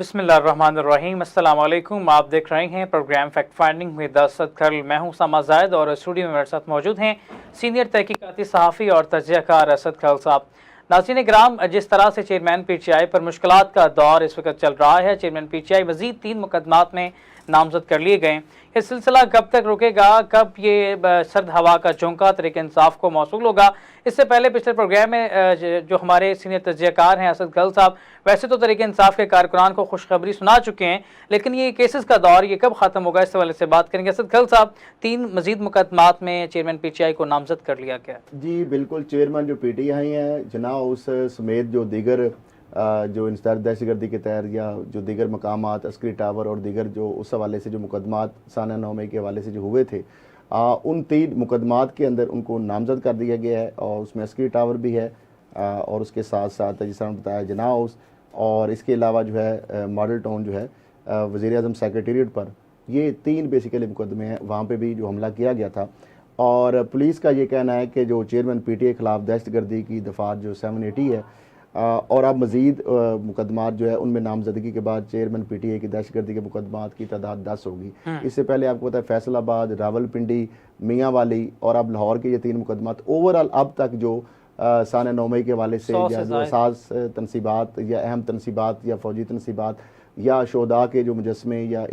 बिस्मिल्लाहिर्रहमानिर्रहीम। अस्सलाम वालेकुम। आप देख रहे हैं प्रोग्राम फैक्ट फाइंडिंग में असद खल। मैं हूं समा जायद और स्टूडियो में मेरे साथ मौजूद हैं सीनियर तहकीकाती सहाफ़ी और तजज़ियाकार असद खल साहब। नाज़रीन ग्राम, जिस तरह से चेयरमैन PTI पर मुश्किलात का दौर इस वक्त चल रहा है, चेयरमैन PTI मज़ीद 3 मुकदमात में नामजद कर लिए गए। ये सिलसिला कब तक रुकेगा, कब ये सर्द हवा का झोंका तरीके इंसाफ को मौसूल होगा? इससे पहले पिछले प्रोग्राम में जो हमारे सीनियर तजज़ियाकार हैं असद खल साहब, वैसे तो तरीके इंसाफ के कारकुनान को खुशखबरी सुना चुके हैं, लेकिन ये केसेस का दौर ये कब ख़त्म होगा, इस हवाले से बात करेंगे। असद खल साहब, 3 मजीद मुकदमात में चेयरमैन PTI को नामजद कर लिया गया। जी बिल्कुल, चेयरमैन जो PTI हैं जना उस समेत जो दीगर जो इंसदार दहशतगर्दी के तहत या जो दीगर मकामात अस्करी टावर और दीगर जो उस हवाले से जो मुकदमात साना 9 मई के हवाले से जो हुए थे, उन 3 मुकदमात के अंदर उनको नामजद कर दिया गया है। और उसमें अस्करी टावर भी है और उसके साथ साथ जिस तरह बताया जना हाउस, और इसके अलावा जो है मॉडल टाउन जो है वज़ीर आज़म सेक्रेटेरिएट पर, ये 3 बेसिकली मुकदमे हैं। वहाँ पे भी जो हमला किया गया था और पुलिस का ये कहना है कि जो चेयरमैन PTI के ख़िलाफ़ दहशतगर्दी की दफ़ात जो 780 है और अब मज़ीद मुकदमात जो है उनमें नामजदगी के बाद चेयरमैन PTI की दहशतगर्दी के मुकदमात की तादाद 10 होगी। इससे पहले आपको पता है फैसलाबाद, रावलपिंडी, मियाँ वाली और अब लाहौर के ये 3 मुकदमात ओवरऑल अब तक जो साने 9 मई के हवाले से या जो साज तनसीबात या अहम तनसीबात या फ़ौजी तनसीबात या शोदा के जो मुजस्मे या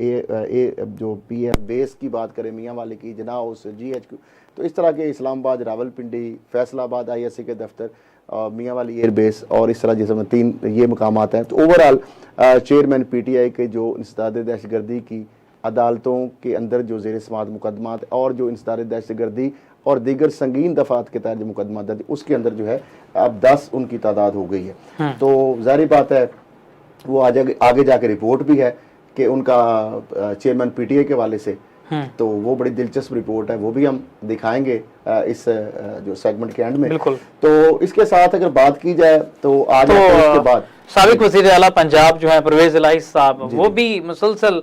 जो PF बेस की बात करें, मियाँ वाले की, जना हाउस, GHQ, तो इस तरह के इस्लामाबाद, रावलपिंडी, फैसलाबाद ISA के दफ्तर, मियाँ वाली एयर बेस और इस तरह जिसमें 3 ये मकामात हैं। तो ओवरऑल चेयरमैन PTI के जो इंसदाद दहशतगर्दी की अदालतों के अंदर जो ज़ेर समाअत मुकदमात और जो इंसदाद दहशतगर्दी और दीगर संगीन दफ़ात के तहत जो मुकदमा दर्ज, उसके अंदर जो है अब 10 उनकी तादाद हो गई है। तो ज़ाहिर बात है वो आगे जाके रिपोर्ट भी है कि उनका चेयरमैन PTI के हवाले से, तो वो बड़ी दिलचस्प रिपोर्ट है, वो भी हम दिखाएंगे इस जो सेगमेंट के एंड में। बिल्कुल। तो इसके साथ अगर बात की जाए तो आज इसके बाद साबिक वज़ीर आला पंजाब जो है परवेज इलाही साहब, वो भी मुसलसल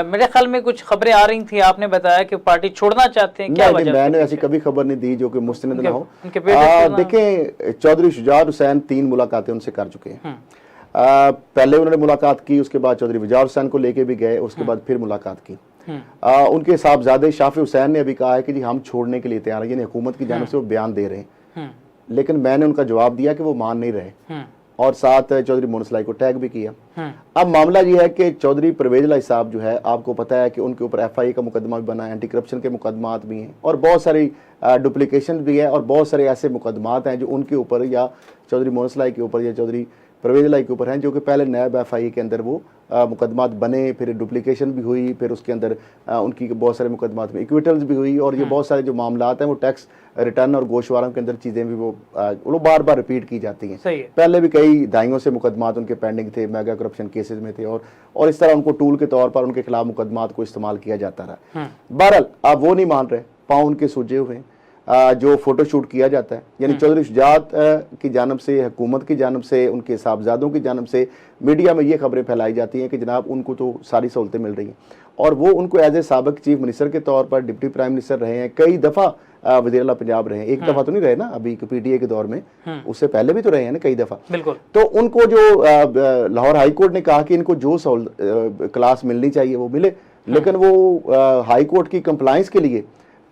मेरे ख्याल में कुछ खबरें आ रही थी, आपने बताया कि पार्टी छोड़ना चाहते हैं, क्या वजह? मैंने ऐसी कभी खबर नहीं दी जो कि मुस्तनद ना हो। देखें, चौधरी शुजात हुसैन 3 मुलाकातें उनसे कर चुके हैं। पहले उन्होंने मुलाकात की, उसके बाद चौधरी वजार हुसैन को लेके भी गए, उसके बाद फिर मुलाकात की। उनके साहबजादे शाफी हुसैन ने अभी कहा है कि जी हम छोड़ने के लिए तैयार हैं, यानी हुकूमत की जानिब से वो बयान दे रहे हैं, लेकिन मैंने उनका जवाब दिया कि वो मान नहीं रहे और साथ चौधरी मोहन लाई को टैग भी किया। अब मामला ये है कि चौधरी परवेज इलाही साहब जो है, आपको पता है कि उनके ऊपर FIA का मुकदमा भी बना है, एंटी करप्शन के मुकदमात भी हैं और बहुत सारी डुप्लीकेशन भी है और बहुत सारे ऐसे मुकदमात हैं जो उनके ऊपर या चौधरी मोहन लाई के ऊपर या चौधरी परवेज इलाही के ऊपर हैं, जो कि पहले नैब FIA के अंदर वो मुकदमात बने, फिर डुप्लीकेशन भी हुई, फिर उसके अंदर उनकी बहुत सारे मुकदमात में इक्विटल्स भी हुई और ये बहुत सारे जो मामलात हैं वो टैक्स रिटर्न और गोशवारों के अंदर चीज़ें भी वो बार बार रिपीट की जाती हैं। पहले भी कई दहाइयों से मुकदमात उनके पेंडिंग थे, मेगा करप्शन केसेस में थे और इस तरह उनको टूल के तौर पर उनके खिलाफ मुकदमात को इस्तेमाल किया जाता रहा। बहरहाल अब वो नहीं मान रहे, पाँव उनके सूजे हुए हैं। जो फोटोशूट किया जाता है, यानी चौधरी शुजात की जानब से, हुकूमत की जानब से, उनके साहबजादों की जानब से मीडिया में ये खबरें फैलाई जाती हैं कि जनाब उनको तो सारी सहूलतें मिल रही हैं और वो उनको एज ए साबिक चीफ मिनिस्टर के तौर पर डिप्टी प्राइम मिनिस्टर रहे हैं, कई दफ़ा वज़ीर आला पंजाब रहे हैं, एक दफ़ा तो नहीं रहे ना अभी PTI के दौर में, उससे पहले भी तो रहे हैं ना कई दफ़ा। तो उनको जो लाहौर हाई कोर्ट ने कहा कि इनको जो क्लास मिलनी चाहिए वो मिले, लेकिन वो हाई कोर्ट की कंप्लाइंस के लिए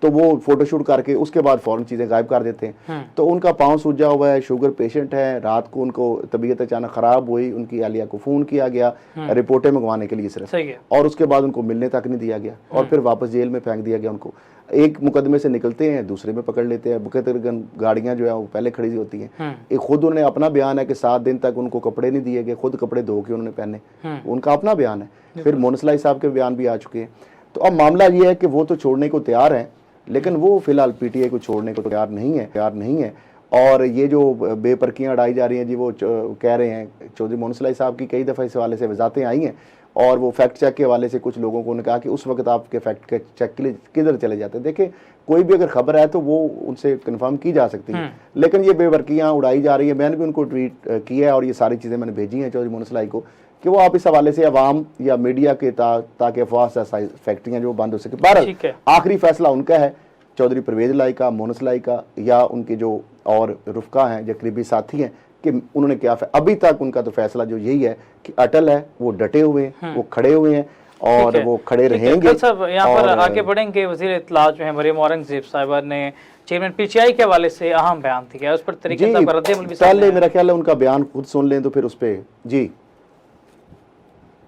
तो वो फोटोशूट करके उसके बाद फौरन चीज़ें गायब कर देते हैं। तो उनका पाँव सूजा हुआ है, शुगर पेशेंट है, रात को उनको तबीयत अचानक ख़राब हुई, उनकी अहलिया को फ़ोन किया गया रिपोर्टें मंगवाने के लिए सिर्फ, और उसके बाद उनको मिलने तक नहीं दिया गया और फिर वापस जेल में फेंक दिया गया उनको। एक मुकदमे से निकलते हैं, दूसरे में पकड़ लेते हैं। मुकद्दर गाड़ियाँ जो है वो पहले खड़ी होती हैं। एक खुद उन्होंने अपना बयान है कि 7 दिन तक उनको कपड़े नहीं दिए गए, खुद कपड़े धो के उन्होंने पहने, उनका अपना बयान है। फिर मोहन इस्लाही साहब के बयान भी आ चुके हैं। तो अब मामला ये है कि वो तो छोड़ने को तैयार हैं, लेकिन वो फिलहाल PTI को छोड़ने को तैयार नहीं है। और ये जो बेपरकियाँ उड़ाई जा रही हैं जी, वो कह रहे हैं, चौधरी मोहन इस्लाही साहब की कई दफ़ा इस हवाले से वजाहतें आई हैं और वो फैक्ट चेक के हवाले से कुछ लोगों को उन्होंने कहा कि उस वक्त आपके फैक्ट चेक के लिए किधर चले जाते हैं। देखिए, कोई भी अगर खबर है तो वो उनसे कन्फर्म की जा सकती है, लेकिन ये बेबरकियाँ उड़ाई जा रही है। मैंने भी उनको ट्वीट किया है और ये सारी चीज़ें मैंने भेजी हैं चौधरी मोहन इस्लाही को कि वो आप इस हवाले से अवाम या मीडिया के ताकि अफवाह फैक्ट्रियाँ जो बंद हो सके। बहरहाल आखिरी फैसला उनका है, चौधरी परवेज इलाही का, मोहन इस्लाही का, या उनके जो और रुफ़का हैं जो करीबी साथी हैं कि उन्होंने क्या अभी तक उनका तो फैसला जो यही है कि अटल है, वो डटे हुए हैं, वो खड़े हुए हैं और वो खड़े रहेंगे। सब यहाँ पर आगे बढ़ेंगे। वज़ीर इत्तलात जो है मरियम औरंगज़ेब साहिबा ने चेयरमैन पीटीआई के हवाले से अहम बयान दिया, उस पर तरीके से पहले मेरा ख्याल है उनका बयान खुद सुन लें तो फिर उस पर जी।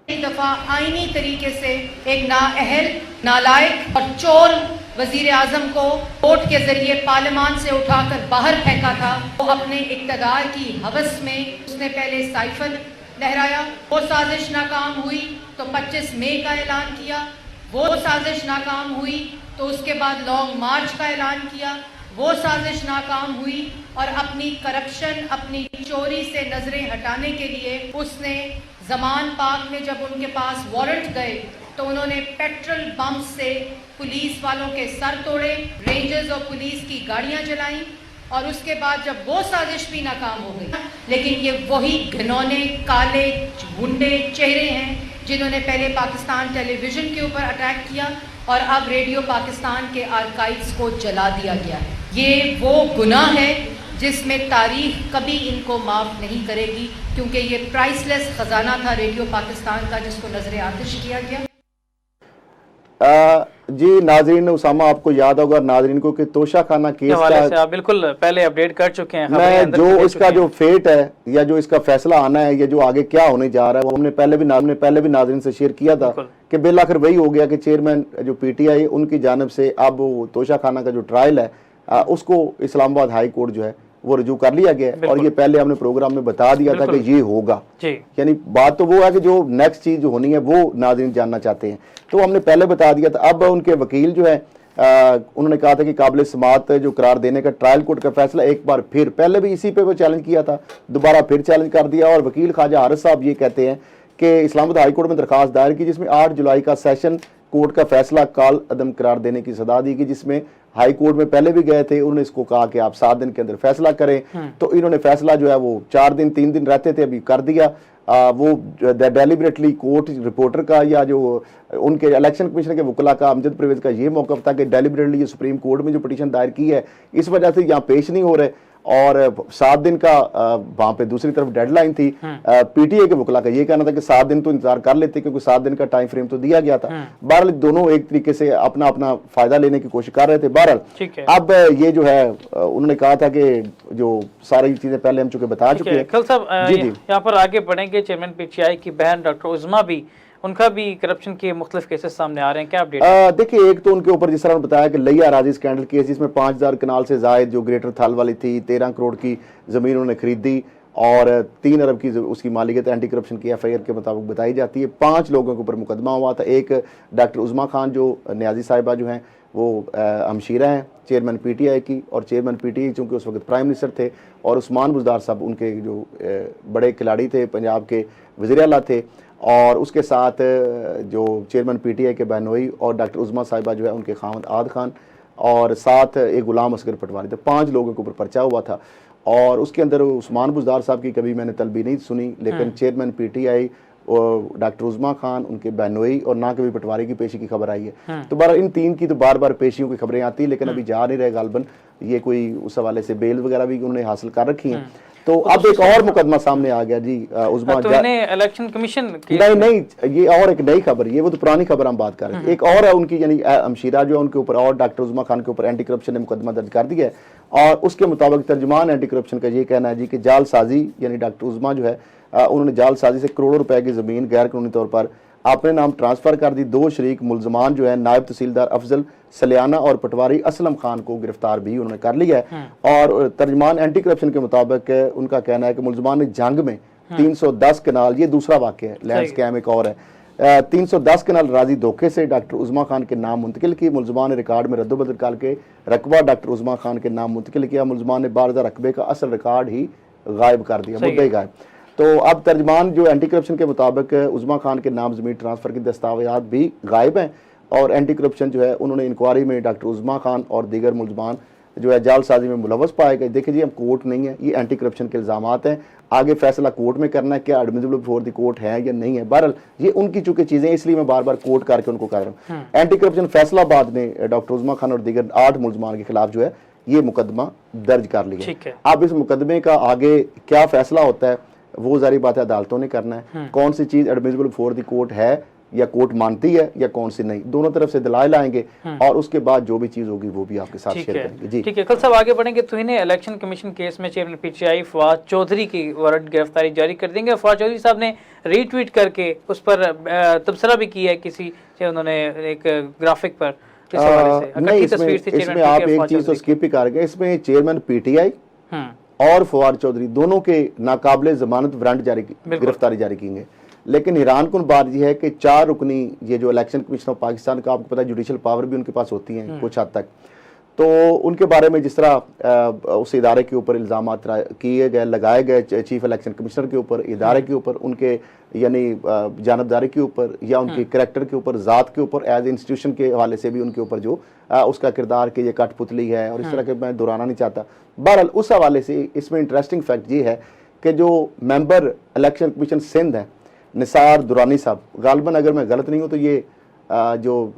एक दफा आईनी तरीके से एक नाअहल, नालायक और चोर वजीर आजम को वोट के जरिए पार्लियामान से उठाकर बाहर फेंका था। वो अपने इक्तदार की हवस में उसने पहले साइफर लहराया, वो साजिश नाकाम हुई तो 25 मई का ऐलान किया, वो साजिश नाकाम हुई तो उसके बाद लॉन्ग मार्च का ऐलान किया, वो साजिश नाकाम हुई और अपनी करप्शन, अपनी चोरी से नजरें हटाने के लिए उसने जमान पाक में जब उनके पास वारंट गए तो उन्होंने पेट्रोल बम से पुलिस वालों के सर तोड़े, रेंजर्स और पुलिस की गाड़ियां जलाई और उसके बाद जब वो साजिश भी नाकाम हो गई, लेकिन ये वही घिनौने काले गुंडे चेहरे हैं जिन्होंने पहले पाकिस्तान टेलीविजन के ऊपर अटैक किया और अब रेडियो पाकिस्तान के आर्काइव्स को जला दिया गया है। ये वो गुनाह है जिसमें तारीख कभी इनको माफ़ नहीं करेगी, क्योंकि ये प्राइसलेस ख़जाना था रेडियो पाकिस्तान का जिसको नजर आतिश किया गया। जी नाजरीन, उसामा आपको याद होगा नाजरीन को कि तोशा खाना केस का आप बिल्कुल पहले अपडेट कर चुके हैं। मैं जो इसका जो फेट है या जो इसका फैसला आना है या जो आगे क्या होने जा रहा है वो हमने पहले भी नाजरीन से शेयर किया था कि बिल आखिर वही हो गया कि चेयरमैन जो पीटीआई उनकी जानिब से अब वो तोशा खाना का जो ट्रायल है उसको इस्लामाबाद हाई कोर्ट जो है वो रजू कर लिया गया और ये पहले हमने प्रोग्राम में बता दिया था कि ये होगा। यानी बात तो वो है कि जो नेक्स्ट चीज जो होनी है वो नाज़रीन जानना चाहते हैं, तो हमने पहले बता दिया था। अब उनके वकील जो है उन्होंने कहा था कि काबिल समात जो करार देने का ट्रायल कोर्ट का फैसला एक बार फिर, पहले भी इसी पे वो चैलेंज किया था, दोबारा फिर चैलेंज कर दिया। और वकील ख्वाजा हारिस साहब ये कहते हैं कि इस्लामाबाद हाई कोर्ट में दरखास्त दायर की जिसमें 8 जुलाई का सेशन कोर्ट का फैसला काल अदम करार देने की सदा दी गई, जिसमें हाई कोर्ट में पहले भी गए थे, उन्होंने इसको कहा कि आप 7 दिन के अंदर फैसला करें। तो इन्होंने फैसला जो है वो 4 दिन 3 दिन रहते थे, अभी कर दिया। वो डेलिबरेटली कोर्ट रिपोर्टर का या जो उनके इलेक्शन कमीशन के वकला का अमजद परवेज का ये मौक़िफ़ था कि डेलिबरेटली ये सुप्रीम कोर्ट में जो पिटीशन दायर की है इस वजह से यहाँ पेश नहीं हो रहे और 7 दिन का वहां पे दूसरी तरफ डेडलाइन थी। पीटीए के वकला का ये कहना था कि 7 दिन तो इंतजार कर लेते क्योंकि 7 दिन का टाइम फ्रेम तो दिया गया था। बहरहाल दोनों एक तरीके से अपना अपना फायदा लेने की कोशिश कर रहे थे। बहरहाल अब ये जो है उन्होंने कहा था कि जो सारी चीजें पहले हम चुके बता चुके हैं। खल साहब यहाँ पर आगे बढ़ेंगे। चेयरमैन पीटीआई की बहन डॉक्टर उज़मा भी, उनका भी करप्शन के मुख्तलिफ केसेस सामने आ रहे हैं, क्या अपडेट? देखिए, एक तो उनके ऊपर जिस तरह बताया कि लिया अराजी स्कैंडल केस जिसमें 5000 कनाल से जायद जो ग्रेटर थाल वाली थी 13 करोड़ की जमीन उन्होंने खरीदी और 3 अरब की उसकी मालिकियत एंटी करप्शन की एफआईआर के मुताबिक बताई जाती है। 5 लोगों के ऊपर मुकदमा हुआ था। एक डॉक्टर उज़मा खान जो न्याजी साहिबा जो हैं वो हमशीरा हैं चेयरमैन पीटीआई की, और चेयरमैन पीटीआई चूँकि उस वक्त प्राइम मिनिस्टर थे, और उस्मान बुज़दार साहब उनके जो बड़े खिलाड़ी थे, पंजाब के वज़ीर आला थे, और उसके साथ जो चेयरमैन पीटीआई के बहनोई और डॉक्टर उज़मा साहिबा जो है उनके खामद आद खान, और साथ एक गुलाम असगर पटवारी थे। 5 लोगों के ऊपर पर्चा हुआ था और उसके अंदर उस्मान बुज़दार साहब की कभी मैंने तलबी नहीं सुनी, लेकिन चेयरमैन पीटीआई और डॉक्टर उज़मा खान, उनके बहनोई और ना कभी पटवारी की पेशी की खबर आई है। तो बार इन 3 की तो बार बार पेशियों की खबरें आती, लेकिन अभी जा नहीं रहे गालबन। ये कोई उस हवाले से बेल वगैरह भी उन्होंने हासिल कर रखी है। तो अब एक और मुकदमा सामने आ गया जी उज़मा। तो इलेक्शन कमीशन नहीं, ये और एक नई खबर, ये वो तो पुरानी खबर हम बात कर रहे थे। एक और है उनकी, यानी हमशीरा जो है उनके ऊपर और डॉक्टर उज़मा खान के ऊपर एंटी करप्शन ने मुकदमा दर्ज कर दिया है। और उसके मुताबिक तर्जुमान एंटी करप्शन का ये कहना है जी कि जालसाजी, यानी डॉक्टर उज़मा जो है उन्होंने जालसाजी से करोड़ों रुपए की जमीन गैर कानूनी तौर पर अपने नाम ट्रांसफर कर दी। 2 शरीक मुलजमान जो है नायब तहसीलदार अफजल सलियाना और पटवारी असलम खान को गिरफ्तार भी उन्होंने कर लिया है। और तर्जमान एंटी करप्शन के मुताबिक उनका कहना है कि मुलजमान ने जंग में 310 कनाल, ये दूसरा वाकया है, लैंड स्कैम एक और है, 310 कनाल राजी धोखे से डॉक्टर उज़मा खान के नाम मुंतकिल की। मुलजमान ने रिकॉर्ड में रद्दोबदल करके रकबा डॉक्टर उज़मा खान के नाम मुंतकिल किया। मुलजमान ने 12,000 रकबे का असल रिकॉर्ड ही गायब कर दिया, मुद्दा ही गायब। तो अब तर्जमान जो एंटी करप्शन के मुताबिक उज़मा खान के नाम जमीन ट्रांसफर की दस्तावेजात भी गायब हैं, और एंटी करप्शन जो है उन्होंने इंक्वायरी में डॉक्टर उज़मा खान और दीगर मुलजमान जो है जालसाजी में मुलवस पाए गए। देखिए जी, हम कोर्ट नहीं है, ये एंटी करप्शन के इल्ज़ामात हैं, आगे फैसला कोर्ट में करना है क्या एडमिसिबल बिफोर द कोर्ट है या नहीं है। बहरहाल ये उनकी चूंकि चीजें, इसलिए मैं बार बार कोर्ट करके उनको कह रहा हूँ। एंटी करप्शन फैसलाबाद ने डॉक्टर उज़मा खान और दीगर 8 मुलजमान के खिलाफ जो है ये मुकदमा दर्ज कर लिया। ठीक है। अब इस मुकदमे का आगे क्या फैसला होता है वो जारी बात है अदालतों ने करना है। कौन सी चीज एडमिसिबल बिफोर द कोर्ट है या कोर्ट मानती है या कौन सी नहीं, दोनों तरफ से दलाइल आएंगे और उसके बाद जो भी चीज होगी वो भी आपके साथ शेयर करेंगे। जी ठीक है। कल साहब आगे बढ़ेंगे तो इन्हें इलेक्शन कमीशन केस में चेयरमैन पीटीआई फवाद चौधरी की वारंट गिरफ्तारी जारी कर देंगे। फवाद चौधरी साहब ने रीट्वीट करके उस पर तबसरा भी किया है किसी से, उन्होंने एक ग्राफिक पर नहीं, इसमें आप एक चीज तो स्किप ही कर गए। इसमें चेयरमैन पीटीआई और फवाद चौधरी दोनों के नाकाबिले जमानत वारंट गिरफ्तारी जारी की गई। लेकिन हैरान कुन बात यह है कि 4 रुकनी ये जो इलेक्शन कमीशन ऑफ पाकिस्तान का, आपको पता है जुडिशल पावर भी उनके पास होती है कुछ हद तक, तो उनके बारे में जिस तरह उस इदारे के ऊपर इल्जाम किए गए, लगाए गए चीफ इलेक्शन कमिश्नर के ऊपर, इदारे के ऊपर, उनके यानी जानबदारी के ऊपर या उनके करैक्टर के ऊपर, ज़ात के ऊपर, एज इंस्टीट्यूशन के हवाले से भी उनके ऊपर जो उसका किरदार कि ये कठपुतली है और इस तरह के मैं दोहराना नहीं चाहता। बहरहाल उस हवाले से इसमें इंटरेस्टिंग फैक्ट ये है कि जो मेंबर इलेक्शन कमीशन सिंध है निसार दुरानी साहब, गालबन अगर मैं गलत नहीं हूँ तो ये जो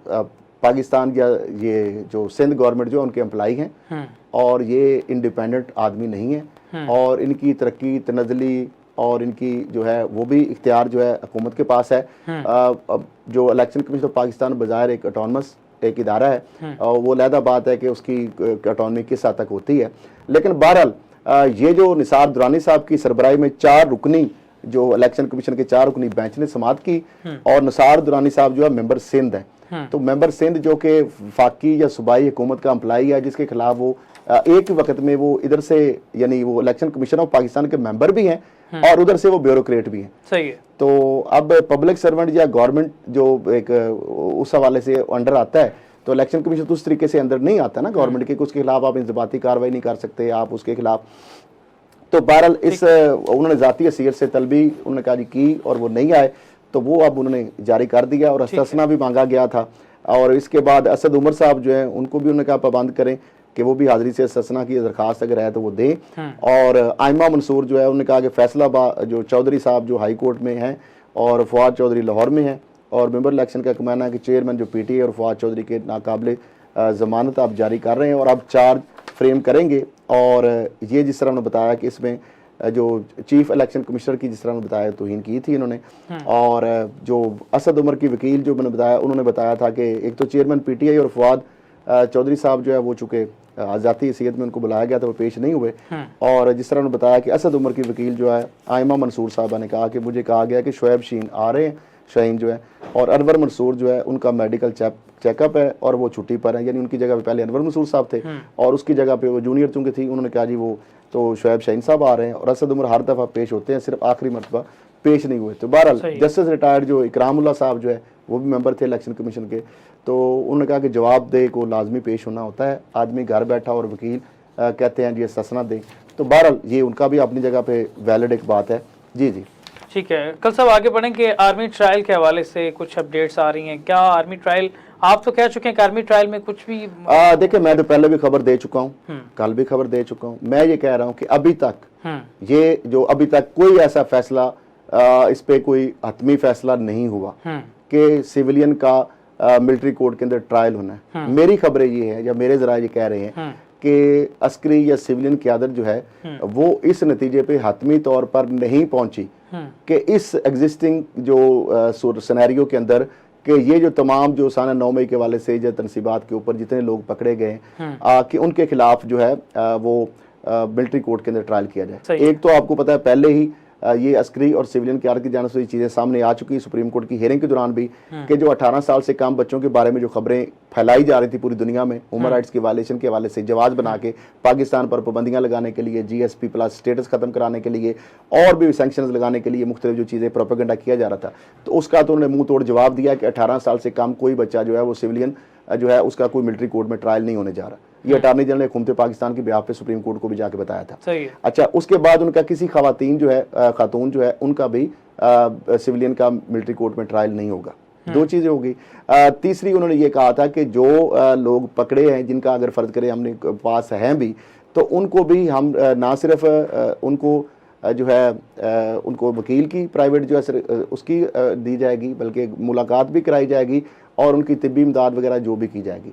पाकिस्तान या ये जो सिंध गवर्नमेंट जो उनके एम्प्लाई हैं और ये इंडिपेंडेंट आदमी नहीं है और इनकी तरक्की तनज़ली और इनकी जो है वो भी इख्तियार जो है हुकूमत के पास है। जो इलेक्शन कमीशन ऑफ पाकिस्तान बज़ाहिर एक ऑटोनमस एक इदारा है और वो अलहदा बात है कि उसकी ऑटोनमी किस हद तक होती है। लेकिन बहरहाल ये जो निसार दुरानी साहब की सरबराही में 4 रुकनी जो इलेक्शन कमीशन के 4 रुकनी बेंच ने समाअत की और निसार दुरानी साहब जो है मेंबर सिंध है, तो मेंबर सिंध जो कि फाकी या सूबाई हुकूमत का एम्प्लाई है जिसके खिलाफ वो एक ही वक्त में वो इधर से यानी वो इलेक्शन कमीशन ऑफ पाकिस्तान के मेंबर भी हैं और उधर से वो ब्यूरोक्रेट भी हैं। सही है। तो अब पब्लिक सर्वेंट या गवर्नमेंट जो एक उस हवाले से अंडर आता है तो इलेक्शन कमीशन तो उस तरीके से अंदर नहीं आता ना गवर्नमेंट के, उसके खिलाफ आप इंजबाती कार्रवाई नहीं कर सकते आप उसके खिलाफ। तो बहरहाल इस उन्होंने जाती हैसियत से तलबी उन्होंने कहा जी की और वो नहीं आए तो वो अब उन्होंने जारी कर दिया और हस्तसना भी मांगा गया था। और इसके बाद असद उमर साहब जो है उनको भी उन्होंने कहा पाबंद करें कि वो भी हाजिरी से हस्तसना की दरखास्त अगर है तो वो दें। और आयमा मंसूर जो है उन्होंने कहा कि फैसलाबाद जो चौधरी साहब जो हाई कोर्ट में हैं और फवाद चौधरी लाहौर में हैं और मेंबर इलेक्शन का कहना है कि चेयरमैन जो पीटीआई और फवाद चौधरी के नाकाबिले जमानत आप जारी कर रहे हैं और आप चार्ज फ्रेम करेंगे। और ये जिस तरह उन्होंने बताया कि इसमें जो चीफ इलेक्शन कमिश्नर की जिस तरह उन्होंने बताया तौहीन की थी इन्होंने, और जो असद उमर की वकील जो मैंने बताया उन्होंने बताया था कि एक तो चेयरमैन पीटीआई और फवाद चौधरी साहब जो है वो चूँकि आज़ाती हैसियत में उनको बुलाया गया था वो पेश नहीं हुए। और जिस तरह उन्होंने बताया कि असद उमर की वकील जो है आयमा मंसूर साहबा ने कहा कि मुझे कहा गया कि शोएब शीन आ रहे हैं शाहीन जो है और अनवर मंसूर जो है उनका मेडिकल चेकअप है और वो छुट्टी पर है, यानी उनकी जगह पे पहले अनवर मंसूर साहब थे और उसकी जगह पे वो जूनियर चूंकि थी उन्होंने कहा जी वो तो शोएब शाहीन साहब आ रहे हैं और असद उमर हर दफ़ा पेश होते हैं, सिर्फ आखिरी मरतबा पेश नहीं हुए। तो बहरहाल जस्टिस रिटायर्ड जो इकरामुल्लाह साहब जो है वो भी मेंबर थे इलेक्शन कमीशन के, तो उन्होंने कहा कि जवाबदेह को लाजमी पेश होना होता है, आदमी घर बैठा और वकील कहते हैं जी ससना दे। तो बहरहाल ये उनका भी अपनी जगह पे वैलिड एक बात है। जी जी ठीक है। कल सब आगे बढ़ेंगे आर्मी ट्रायल के हवाले से कुछ अपडेट्स आ रही हैं। क्या आर्मी ट्रायल, आप तो कह चुके हैं कि आर्मी ट्रायल में कुछ भी देखिए मैं तो पहले भी खबर दे चुका हूँ, कल भी खबर दे चुका हूँ। मैं ये कह रहा हूँ कि अभी तक ये जो अभी तक कोई ऐसा फैसला इस पे कोई हतमी फैसला नहीं हुआ कि सिविलियन का मिलिट्री कोर्ट के अंदर ट्रायल होना है। मेरी खबरें ये है या मेरे जरा ये कह रहे हैं कि अस्करी या सिविलियन क़यादत जो है वो इस नतीजे पे हतमी तौर पर नहीं पहुंची कि इस एग्जिस्टिंग जो सिनेरियो के अंदर कि ये जो तमाम जो साना 9 मई के वाले से जो तनसीबात के ऊपर जितने लोग पकड़े गए कि उनके खिलाफ जो है वो मिलिट्री कोर्ट के अंदर ट्रायल किया जाए। एक तो आपको पता है पहले ही ये अस्करी और सिविलियन क़यादत की जानिब से चीज़ें सामने आ चुकी है सुप्रीम कोर्ट की हियरिंग के दौरान भी कि जो 18 साल से कम बच्चों के बारे में जो खबरें फैलाई जा रही थी पूरी दुनिया में ह्यूमन राइट्स की वायलेशन के हवाले से जवाब बना के पाकिस्तान पर पाबंदियां लगाने के लिए GSP+ स्टेटस खत्म कराने के लिए और भी सैंक्शंस लगाने के लिए मुख्तलिफ जो चीज़ें प्रोपेगेंडा किया जा रहा था, तो उसका तो उन्होंने मुंह तोड़ जवाब दिया कि 18 साल से कम कोई बच्चा जो है वो सिविलियन जो है उसका कोई मिलिट्री कोर्ट में ट्रायल नहीं होने जा रहा। ये अटॉर्नी जनरल हुकूमत पाकिस्तान की बिहाफ पे सुप्रीम कोर्ट को भी जाके बताया था। सही है। अच्छा, उसके बाद उनका किसी खातून जो है उनका भी सिविलियन का मिलिट्री कोर्ट में ट्रायल नहीं होगा। दो चीजें होगी। तीसरी उन्होंने ये कहा था कि जो लोग पकड़े हैं जिनका अगर फर्ज करें हमने पास हैं भी तो उनको भी हम ना सिर्फ उनको जो है उनको वकील की प्राइवेट जो है उसकी दी जाएगी बल्कि मुलाकात भी कराई जाएगी और उनकी तिब्बी इमदाद वगैरह जो भी की जाएगी।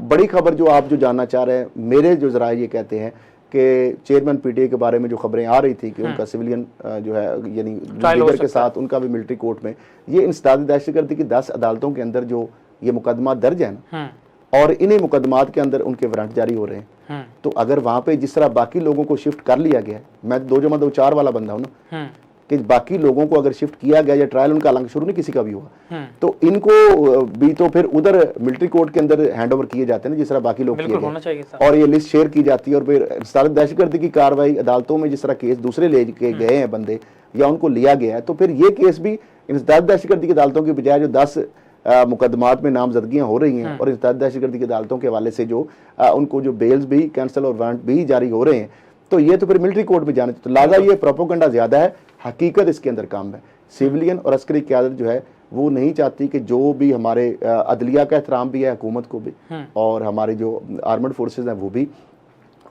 बड़ी खबर जो आप जो जानना चाह रहे हैं, मेरे जो जरा ये कहते हैं कि चेयरमैन पीटीआई के बारे में जो खबरें आ रही थी कि उनका सिविलियन जो है यानी लीडर के साथ उनका भी मिलिट्री कोर्ट में, ये इंसदाद दहशतगर्दी की 10 अदालतों के अंदर जो ये मुकदमा दर्ज है ना, और इन्हीं मुकदमात के अंदर उनके वारंट जारी हो रहे हैं। तो अगर वहां पे जिस तरह बाकी लोगों को शिफ्ट कर लिया गया, मैं 2+2=4 वाला बंदा हूं ना, कि बाकी लोगों को अगर शिफ्ट किया गया या ट्रायल उनका हालांकि शुरू नहीं किसी का भी हुआ, तो इनको भी तो फिर उधर मिलिट्री कोर्ट के अंदर हैंड ओवर किए जाते हैं जिस तरह बाकी लोग किए गए, और ये लिस्ट शेयर की जाती है। और फिर दहशतगर्दी की कार्रवाई अदालतों में जिस तरह केस दूसरे ले के गए हैं बंदे या उनको लिया गया है, तो फिर ये केस भी दहशतगर्दी की अदालतों की बजाय जो 10 मुकदमात में नामजदगियां हो रही हैं और इस दहशतगर्दी की अदालतों के हवाले से जो उनको जो बेल्स भी कैंसिल और वारंट भी जारी हो रहे हैं, तो ये तो फिर मिलिट्री कोर्ट में जाने, तो लिहाजा ये प्रोपोगंडा ज्यादा है, हकीकत इसके अंदर कम है। सिविलियन और अस्करी क़यादत जो है वो नहीं चाहती कि जो भी हमारे अदलिया का एहतराम भी है, हुकूमत को भी, और हमारी जो आर्मड फोर्सेज हैं वो भी,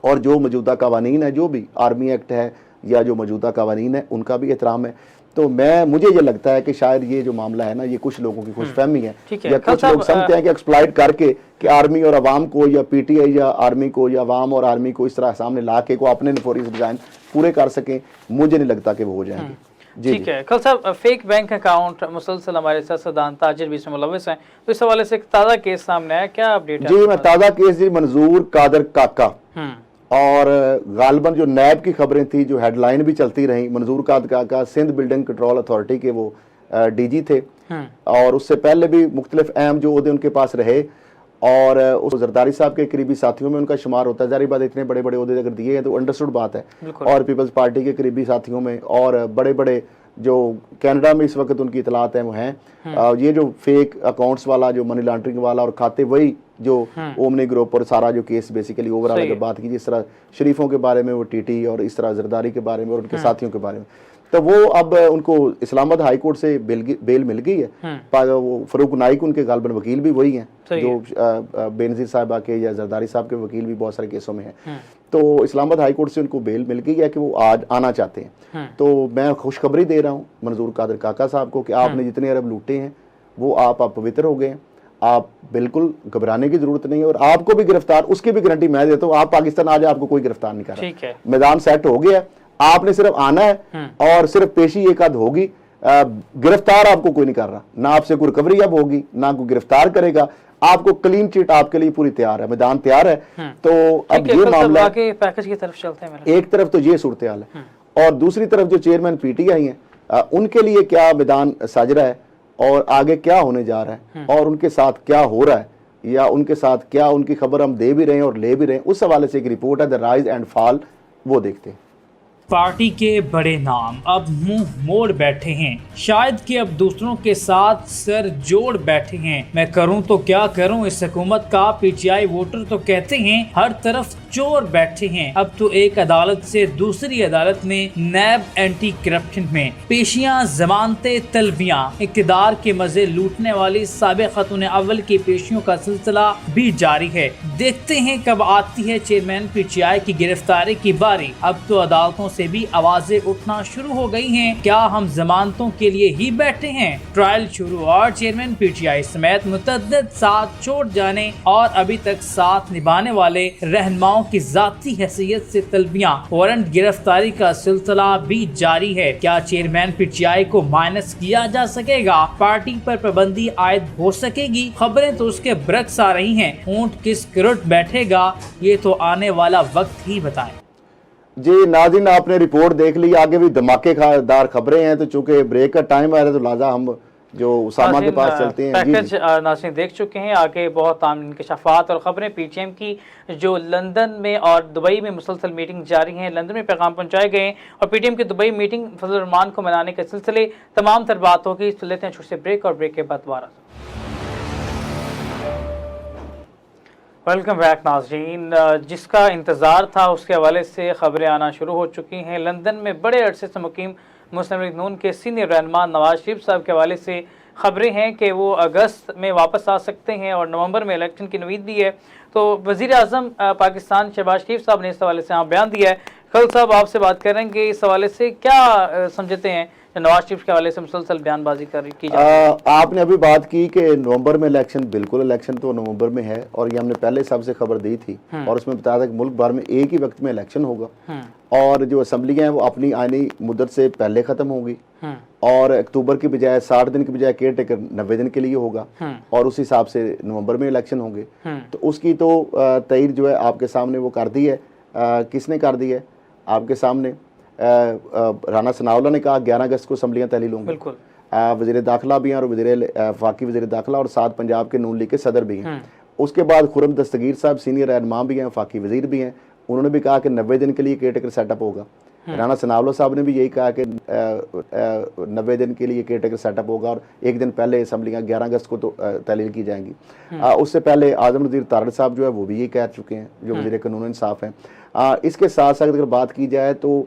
और जो मौजूदा कवानीन है, जो भी आर्मी एक्ट है या जो मौजूदा कवानीन है उनका भी एहतराम है। तो मुझे ये लगता है कि शायद ये जो मामला है ना, ये कुछ लोगों की खुशफहमी है या कुछ लोग समझते हैं कि एक्सप्लॉइट करके कि आर्मी और अवाम को या पीटीआई या आर्मी को या अवाम और आर्मी को इस तरह सामने ला के को अपने नफोरियत डिजाइन पूरे कर सकें। मुझे नहीं लगता कि वो हो जाएंगे। ठीक है। कल साहब, फेक बैंक अकाउंट मुसलसल हमारे सियासतदान ताजिर भी इसमें मुलविस हैं, तो इस हवाले से एक ताज़ा केस सामने आया, क्या अपडेट है? जी, मैं ताज़ा केस जी मंजूर कादर काका, और गालबन जो नैब की खबरें थी, जो हेडलाइन भी चलती रही, मंजूर कादर काका सिंध बिल्डिंग कंट्रोल अथॉरिटी के वो डीजी थे, और उससे पहले भी मुख्तलिफ अहम जो ओहदे उनके पास रहे, और उस जरदारी साहब के करीबी साथियों में उनका शुमार होता है। जारी बात, इतने बड़े बड़े ओहदे अगर दिए हैं तो अंडरस्टूड बात है, और पीपल्स पार्टी के करीबी साथियों में, और बड़े बड़े जो कनाडा में इस वक्त उनकी इतलात है वो हैं। ये जो फेक अकाउंट्स वाला, जो मनी लॉन्ड्रिंग वाला, और खाते वही जो ओमनी ग्रुप और सारा जो केस बेसिकली ओवरऑल अगर बात की, जिस तरह शरीफों के बारे में वो टीटी, और इस तरह जरदारी के बारे में और उनके साथियों के बारे में, तो वो अब उनको इस्लामाबाद हाई कोर्ट से बेल मिल गई है। वो फरूक नाइक उनके गालबन वकील भी वही हैं जो बेनजीर साहबा के या जरदारी साहब के वकील भी बहुत सारे केसों में हैं। तो इस्लामाबाद हाई कोर्ट से उनको बेल मिल गई है कि वो आज आना चाहते हैं। तो मैं खुशखबरी दे रहा हूँ मंजूर कादर काका साहब को कि आपने जितने अरब लूटे हैं वो आप पवित्र हो गए हैं, आप बिल्कुल घबराने की जरूरत नहीं है, और आपको भी गिरफ्तार, उसकी भी गारंटी मैं देता हूँ। आप पाकिस्तान आ जाए, आपको कोई गिरफ्तार नहीं कर रहा, मैदान सेट हो गया, आपने सिर्फ आना है और सिर्फ पेशी एक आध होगी, गिरफ्तार आपको कोई नहीं कर रहा, ना आपसे कोई रिकवरी अब होगी, ना कोई गिरफ्तार करेगा, आपको क्लीन चिट आपके लिए पूरी तैयार है, मैदान तैयार है। तो अब ये मामला पैकेज की तरफ चलते हैं। एक तरफ तो ये सूरत हाल है, और दूसरी तरफ जो चेयरमैन पीटीआई हैं उनके लिए क्या मैदान साजरा है, और आगे क्या होने जा रहा है, और उनके साथ क्या हो रहा है, या उनके साथ क्या उनकी खबर हम दे भी रहे हैं और ले भी रहे हैं, उस हवाले से एक रिपोर्ट है द राइज एंड फॉल, वो देखते हैं। पार्टी के बड़े नाम अब मुंह मोड़ बैठे हैं, शायद कि अब दूसरों के साथ सर जोड़ बैठे हैं। मैं करूं तो क्या करूं इस हुकूमत का, पीटीआई वोटर तो कहते हैं हर तरफ चोर बैठे हैं। अब तो एक अदालत से दूसरी अदालत में, नैब एंटी करप्शन में पेशियां, जमानते तलबियां, इक़्तिदार के मजे लूटने वाली साबिक़ खातून अव्वल की पेशियों का सिलसिला भी जारी है। देखते हैं कब आती है चेयरमैन पीटीआई की गिरफ्तारी की बारी। अब तो अदालतों से भी आवाजें उठना शुरू हो गई हैं, क्या हम जमानतों के लिए ही बैठे हैं? ट्रायल शुरू और चेयरमैन पीटीआई समेत मुतअद्दिद साथ छोड़ जाने और अभी तक साथ निभाने वाले रहनुमाओं की जाती हैसियत से तलबियां, वारंट गिरफ्तारी का सिलसिला भी जारी है। क्या चेयरमैन पीटीआई को माइनस किया जा सकेगा? पार्टी पर पाबंदी आयद हो सकेगी? खबरें तो उसके बरक्स आ रही हैं। ऊंट किस किरट बैठेगा, ये तो आने वाला वक्त ही बताए। जी नाज़रीन, आपने रिपोर्ट देख ली, आगे भी धमाकेदार खबरें हैं, तो चूंकि ब्रेक का टाइम आ रहा है तो लिहाजा हम जो उसामा के पास चलते हैं। पैकेज नाज़रीन देख चुके हैं, आगे बहुत आम इंकशाफात और खबरें पीटीएम की जो लंदन में और दुबई में मुसलसल मीटिंग जारी हैं। लंदन में पैगाम पहुंचाए गए हैं और पीटीएम की दुबई मीटिंग फजल रहमान को मनाने के सिलसिले तमाम तर बात होगी। तो लेते हैं छोटे से ब्रेक, और ब्रेक के बाद दोबारा वेलकम बैक नाज़रीन। जिसका इंतज़ार था उसके हवाले से खबरें आना शुरू हो चुकी हैं। लंदन में बड़े अरसे से मुकीम मुस्लिम लीग नून के सीनियर रहनुमा नवाज शरीफ साहब के हवाले से खबरें हैं कि वो अगस्त में वापस आ सकते हैं और नवंबर में इलेक्शन की उम्मीद भी है। तो वज़ीर आज़म पाकिस्तान शहबाज शरीफ साहब ने इस हवाले से बयान दिया है। खल साहब आपसे बात करेंगे इस हवाले से, क्या समझते हैं नवाज शरीफ के हवाले से मुसलसल बयानबाजी की जा रही है? आपने अभी बात की कि नवंबर में इलेक्शन, बिल्कुल इलेक्शन तो नवंबर में है और ये हमने पहले सबसे खबर दी थी और उसमें बताया था कि मुल्क भर में एक ही वक्त में इलेक्शन होगा और जो असम्बलियाँ हैं वो अपनी आईनी मुद्दत से पहले ख़त्म होगी और अक्टूबर की बजाय 60 दिन की बजाय केयर टेकर 90 दिन के लिए होगा और उस हिसाब से नवंबर में इलेक्शन होंगे। तो उसकी तो तैयारी जो है आपके सामने वो कर दी है। किसने कर दी है? आपके सामने राना सनाउल्लाह ने कहा 11 अगस्त को असम्बलियाँ तहलील होंगी। बिल्कुल। वज़ीर दाखिला भी हैं और वफाकी वज़ीर दाखिला और 7 पंजाब के नून लीग के सदर भी हैं। उसके बाद खुर्रम दस्तगीर साहब सीनियर रहनुमा भी हैं, वफाकी वज़ीर भी हैं, उन्होंने भी कहा कि 90 दिन के लिए केयर टेकर सेटअप होगा। राना सनाउल्लाह साहब ने भी यही कहा कि 90 दिन के लिए केयर टेकर सेटअप होगा और एक दिन पहले असम्बलियाँ 11 अगस्त को तो तहलील की जाएंगी। उससे पहले आज़म नज़ीर तारड़ साहब जो है वो भी यही कह चुके हैं, जो वज़ीर कानून इंसाफ हैं। इसके साथ साथ अगर बात की जाए तो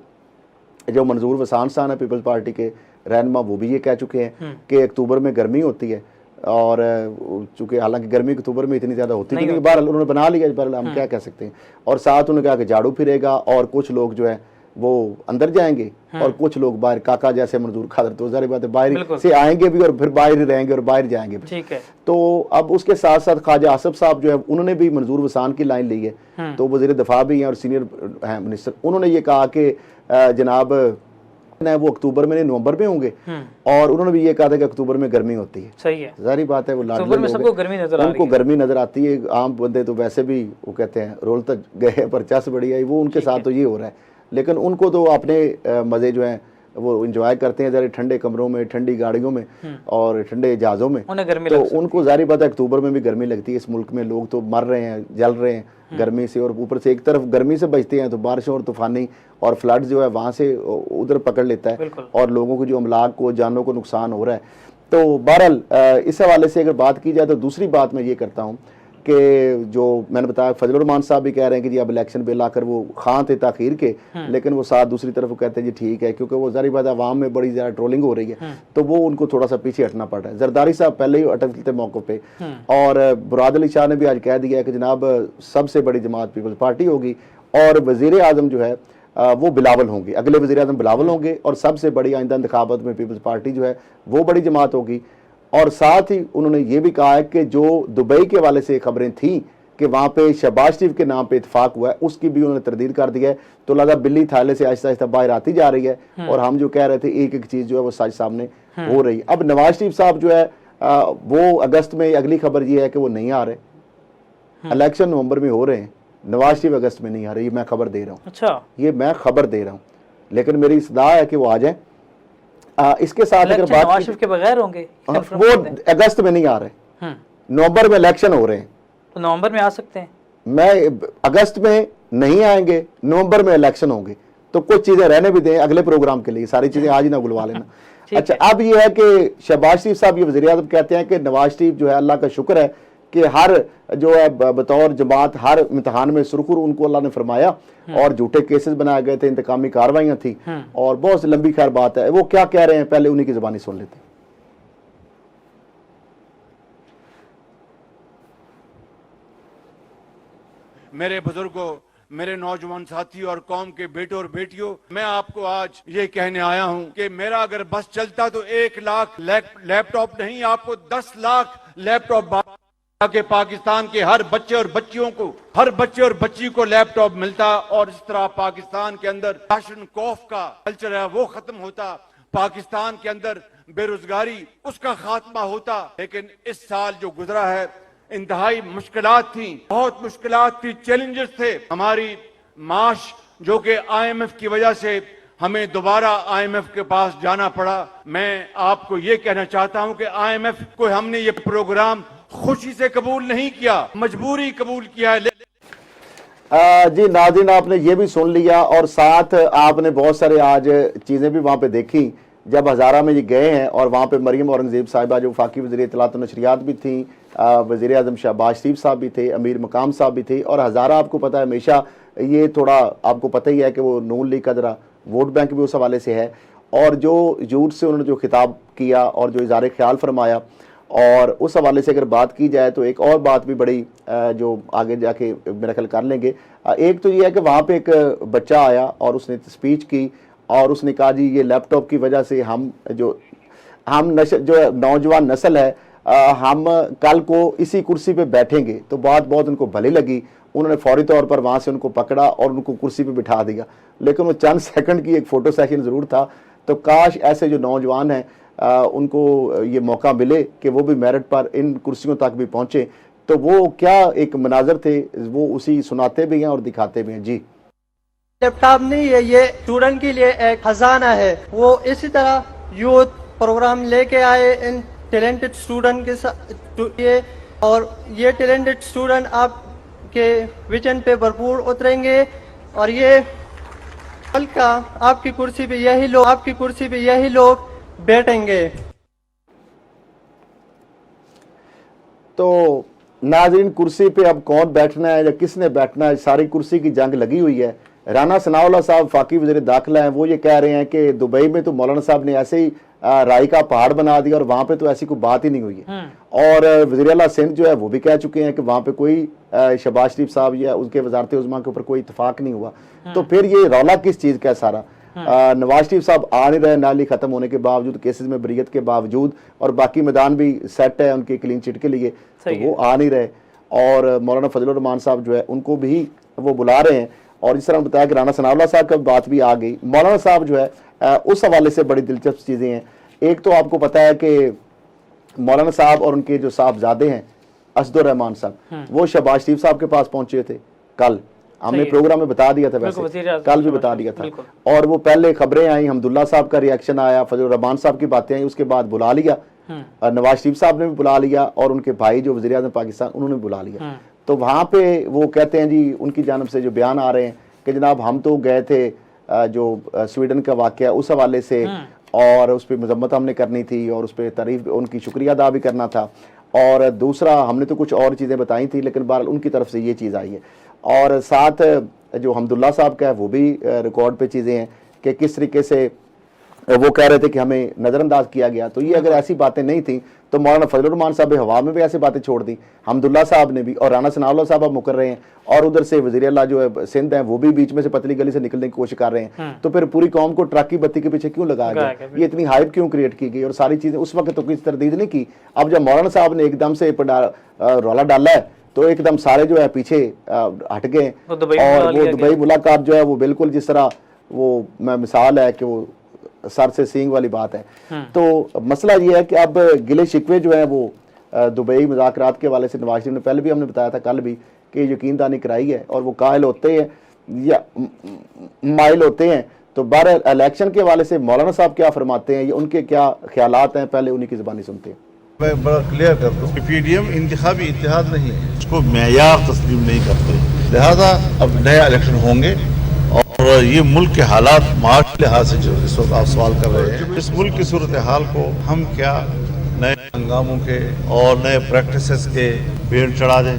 जो मंजूर वसान साहब है पीपल्स पार्टी के रहनुमा, वो भी ये कह चुके हैं कि अक्टूबर में गर्मी होती है और चूँकि हालांकि गर्मी अक्टूबर में इतनी ज़्यादा होती नहीं, बहरहाल उन्होंने बना लिया, बहरहाल हम क्या कह सकते हैं। और साथ उन्होंने कहा कि झाड़ू फिरेगा और कुछ लोग जो है वो अंदर जाएंगे और कुछ लोग बाहर, काका जैसे मंजूर खादर तो ज़ाहिर बात है बाहर से आएंगे भी और फिर बाहर ही रहेंगे और बाहर जाएंगे। ठीक है। तो अब उसके साथ साथ ख्वाजा आसिफ साहब जो है उन्होंने भी मंजूर वसान की लाइन ली है, तो वज़ीर दफा भी हैं और सीनियर हैं मिनिस्टर। उन्होंने ये कहा कि जनाब वो अक्टूबर में नहीं नवंबर में होंगे और उन्होंने भी ये कहा था कि अक्टूबर में गर्मी होती है। सही है, जाहिर बात है वो अक्टूबर में सबको गर्मी नजर आ रही है, उनको गर्मी नजर आती है। आम बंदे तो वैसे भी वो कहते हैं रोल तक गए पर चस बड़ी आई, वो उनके साथ तो ये हो रहा है। लेकिन उनको तो अपने मज़े जो हैं वो इंजॉय करते हैं ज़रा ठंडे कमरों में, ठंडी गाड़ियों में और ठंडे जहाज़ों में, उन्हें गर्मी तो उनको जाहिर बात है अक्टूबर में भी गर्मी लगती है। इस मुल्क में लोग तो मर रहे हैं, जल रहे हैं गर्मी से और ऊपर से एक तरफ गर्मी से बचते हैं तो बारिशों और तूफानी और फ्लड जो है वहाँ से उधर पकड़ लेता है और लोगों को जो अमलाक को, जानों को नुकसान हो रहा है। तो बहरहाल इस हवाले से अगर बात की जाए तो दूसरी बात मैं ये करता हूँ कि जो मैंने बताया फजल रहमान साहब भी कह रहे हैं कि जी अब इलेक्शन बिल आकर वो खां थे ताखीर के, लेकिन वो साथ दूसरी तरफ कहते हैं जी ठीक है, क्योंकि वो ज़ाहिर बात आवाम में बड़ी ज़्यादा ट्रोलिंग हो रही है तो वो उनको थोड़ा सा पीछे हटना पड़ रहा है। जरदारी साहब पहले ही अटक थे मौके पे और मुराद अली शाह ने भी आज कह दिया है कि जनाब सबसे बड़ी जमात पीपल्स पार्टी होगी और वज़ीर आज़म जो है वो बिलावल होंगे, अगले वज़ीर आज़म बिलावल होंगे और सबसे बड़ी आइंदा इंतखाबात में पीपल्स पार्टी जो है वो बड़ी जमात होगी। और साथ ही उन्होंने ये भी कहा है कि जो दुबई के हवाले से खबरें थी कि वहाँ पे शहबाज शरीफ के नाम पे इत्तेफाक हुआ है, उसकी भी उन्होंने तरदीद कर दिया है। तो लगा बिल्ली थाले से आहिस्ता आहिस्ता बाहर आती जा रही है और हम जो कह रहे थे एक एक चीज़ जो है वो सच सामने हो रही है। अब नवाज शरीफ साहब जो है वो अगस्त में, अगली खबर ये है कि वो नहीं आ रहे, इलेक्शन नवंबर में हो रहे हैं, नवाज शरीफ अगस्त में नहीं आ रहे, ये मैं खबर दे रहा हूँ। अच्छा, ये मैं खबर दे रहा हूँ, लेकिन मेरी सदा है कि वो आ जाए। इसके साथ अगर बात नवाज शरीफ के बगैर होंगे, वो अगस्त में नहीं आ रहे, नवंबर में इलेक्शन हो रहे हैं, तो नवंबर में आ सकते हैं। मैं अगस्त में नहीं आएंगे, नवंबर में इलेक्शन होंगे, तो कुछ चीजें रहने भी दें अगले प्रोग्राम के लिए, सारी चीजें आज ही ना बुलवा लेना। अच्छा, अब ये है कि शहबाज शरीफ साहब ये वज़ीर आज़म कहते हैं कि नवाज शरीफ जो है अल्लाह का शुक्र है कि हर जो है बतौर जमात हर इम्तिहान में सुरखुर उनको अल्लाह ने फरमाया और झूठे केसेस बनाए गए थे, इंतकामी कार्रवाइयाँ थी और बहुत सी लंबी खैर बात है। वो क्या कह रहे हैं पहले उन्हीं की ज़बानी सुन लेते हैं। मेरे बुजुर्गों, मेरे नौजवान साथी और कौम के बेटों और बेटियों, मैं आपको आज ये कहने आया हूं कि मेरा अगर बस चलता तो 1 लाख लैपटॉप नहीं, आपको 10 लाख लैपटॉप के पाकिस्तान के हर बच्चे और बच्चियों को, हर बच्चे और बच्ची को लैपटॉप मिलता और इस तरह पाकिस्तान के अंदर राशन खौफ का कल्चर है वो खत्म होता, पाकिस्तान के अंदर बेरोजगारी उसका खात्मा होता। लेकिन इस साल जो गुजरा है इंतहाई मुश्किलात थी, बहुत मुश्किलात थी, चैलेंजेस थे। हमारी माश जो कि IMF की वजह से हमें दोबारा IMF के पास जाना पड़ा। मैं आपको ये कहना चाहता हूं कि IMF को हमने ये प्रोग्राम खुशी से कबूल नहीं किया, मजबूरी कबूल किया है। जी नाज़रीन, आपने ये भी सुन लिया और साथ आपने बहुत सारे आज चीज़ें भी वहाँ पे देखी जब हज़ारा में ये गए हैं और वहाँ पे मरीम औरंगज़ेब साहिबा जो वफाकी वज़ीर इत्तलात और नशरियात भी थी, वज़ीर आज़म शहबाज शरीफ साहब भी थे, अमीर मकाम साहब भी थे। और हज़ारा आपको पता है हमेशा ये थोड़ा आपको पता ही है कि वो नून लीग का ज़रा वोट बैंक भी उस हवाले से है और जो यूथ से उन्होंने जो खिताब किया और जो इज़हार ख्याल फरमाया और उस हवाले से अगर बात की जाए तो एक और बात भी बड़ी जो आगे जाके मेरा ख्याल कर लेंगे। एक तो ये है कि वहाँ पे एक बच्चा आया और उसने स्पीच की और उसने कहा जी ये लैपटॉप की वजह से हम जो नौजवान नस्ल है हम कल को इसी कुर्सी पे बैठेंगे। तो बात बहुत उनको भली लगी, उन्होंने फौरी तौर पर वहाँ से उनको पकड़ा और उनको कुर्सी पे बिठा दिया। लेकिन वो चंद सेकंड की एक फ़ोटो सेशन ज़रूर था। तो काश ऐसे जो नौजवान हैं उनको ये मौका मिले कि वो भी मेरिट पर इन कुर्सियों तक भी पहुँचे। तो वो क्या एक मनाजर थे वो उसी सुनाते भी हैं और दिखाते भी हैं। जी लैपटॉप नहीं है, ये स्टूडेंट के लिए एक खजाना है। वो इसी तरह यूथ प्रोग्राम लेके आए इन टैलेंटेड स्टूडेंट के साथ ये, और ये टैलेंटेड स्टूडेंट आपके विजन पे भरपूर उतरेंगे और ये कल का आपकी कुर्सी पे यही लोग बैठेंगे। तो नाज़रीन, कुर्सी पे अब कौन बैठना है या किसने बैठना है, सारी कुर्सी की जंग लगी हुई है। राना सनाउल्लाह साहब फाकी वज़ीर दाखिला हैं, वो ये कह रहे हैं कि दुबई में तो मौलाना साहब ने ऐसे ही राई का पहाड़ बना दिया और वहाँ पे तो ऐसी कोई बात ही नहीं हुई है। और वज़ीर आला सिंध जो है वो भी कह चुके हैं कि वहाँ पे कोई शहबाज शरीफ साहब या उसके वजारत उज़्मा के ऊपर कोई इतफाक नहीं हुआ। तो फिर ये रौला किस चीज़ का है सारा? नवाज शरीफ साहब आ नहीं रहे नाली खत्म होने के बावजूद, केसेस में बरीयत के बावजूद, और बाकी मैदान भी सेट है उनके क्लीन चिट के लिए, तो वो आ नहीं रहे। और मौलाना फजलुर रहमान साहब जो है उनको भी वो बुला रहे हैं। और जिस तरह बताया कि राना सनाउल्लाह साहब का बात भी आ गई, मौलाना साहब जो है उस हवाले से बड़ी दिलचस्प चीज़ें हैं। एक तो आपको पता है कि मौलाना साहब और उनके जो साहबजादे हैं असदुर रहमान साहब, वो शहबाज शरीफ साहब के पास पहुंचे थे कल। हमने प्रोग्राम में बता दिया था, वैसे कल भी बता दिया था। और वो पहले खबरें आई, हमदुल्ला साहब का रिएक्शन आया, फजलुर रहमान साहब की बातें आई, उसके बाद बुला लिया, नवाज शरीफ साहब ने भी बुला लिया और उनके भाई जो वज़ीर आज़म पाकिस्तान उन्होंने बुला लिया। तो वहाँ पे वो कहते हैं जी, उनकी जानब से जो बयान आ रहे हैं कि जनाब हम तो गए थे जो स्वीडन का वाक़या उस हवाले से, और उस पर मजम्मत हमने करनी थी और उस पर तारीफ उनकी शुक्रिया अदा भी करना था। और दूसरा हमने तो कुछ और चीज़ें बताई थी, लेकिन बहरहाल उनकी तरफ से ये चीज़ आई है। और साथ जो हमदुल्ला साहब का है वो भी रिकॉर्ड पे चीज़ें हैं कि किस तरीके से वो कह रहे थे कि हमें नज़रअंदाज किया गया। तो ये अगर ऐसी बातें नहीं थी तो मौलाना फजलुर रहमान साहब हवा में भी ऐसी बातें छोड़ दी, हमदुल्ला साहब ने भी, और राना सनाउल्लाह साहब अब मुकर रहे हैं, और उधर से वज़ीर आला जो है सिंध है वो भी बीच में से पतली गली से निकलने की कोशिश कर रहे हैं। तो फिर पूरी कौम को ट्रक की बत्ती के पीछे क्यों लगाया गया? ये इतनी हाइप क्यों क्रिएट की गई? और सारी चीज़ें उस वक्त तो किसी तरदीद नहीं की। अब जब मौलाना साहब ने एकदम से रौला डाला है तो एकदम सारे जो है पीछे हट गए। और वो दुबई मुलाकात जो है वो बिल्कुल जिस तरह वो मिसाल है कि वो सर से सींग वाली बात है। तो मसला ये है कि अब गिले शिकवे जो है वो दुबई मुज़ाकरात के हवाले से नवाज शरीफ ने पहले भी हमने बताया था, कल भी, कि यकीनदानी कराई है और वो कायल होते हैं या माइल होते हैं। तो बाहर इलेक्शन के हवाले से मौलाना साहब क्या फरमाते हैं, ये उनके क्या ख्यालात हैं, पहले उन्हीं की ज़बानी सुनते हैं। मैं बड़ा क्लियर कर दूं, पीडीएम इंतखाबी इत्तेहाद नहीं है, उसको मेयार तस्लीम नहीं करते, लिहाजा अब नए इलेक्शन होंगे। और ये मुल्क के हालात मार्च के लिहाज से जो इस वक्त आप सवाल कर रहे हैं, इस मुल्क की सूरत हाल को हम क्या नए हंगामों के और नए प्रैक्टिसेस के पेड़ चढ़ा दें?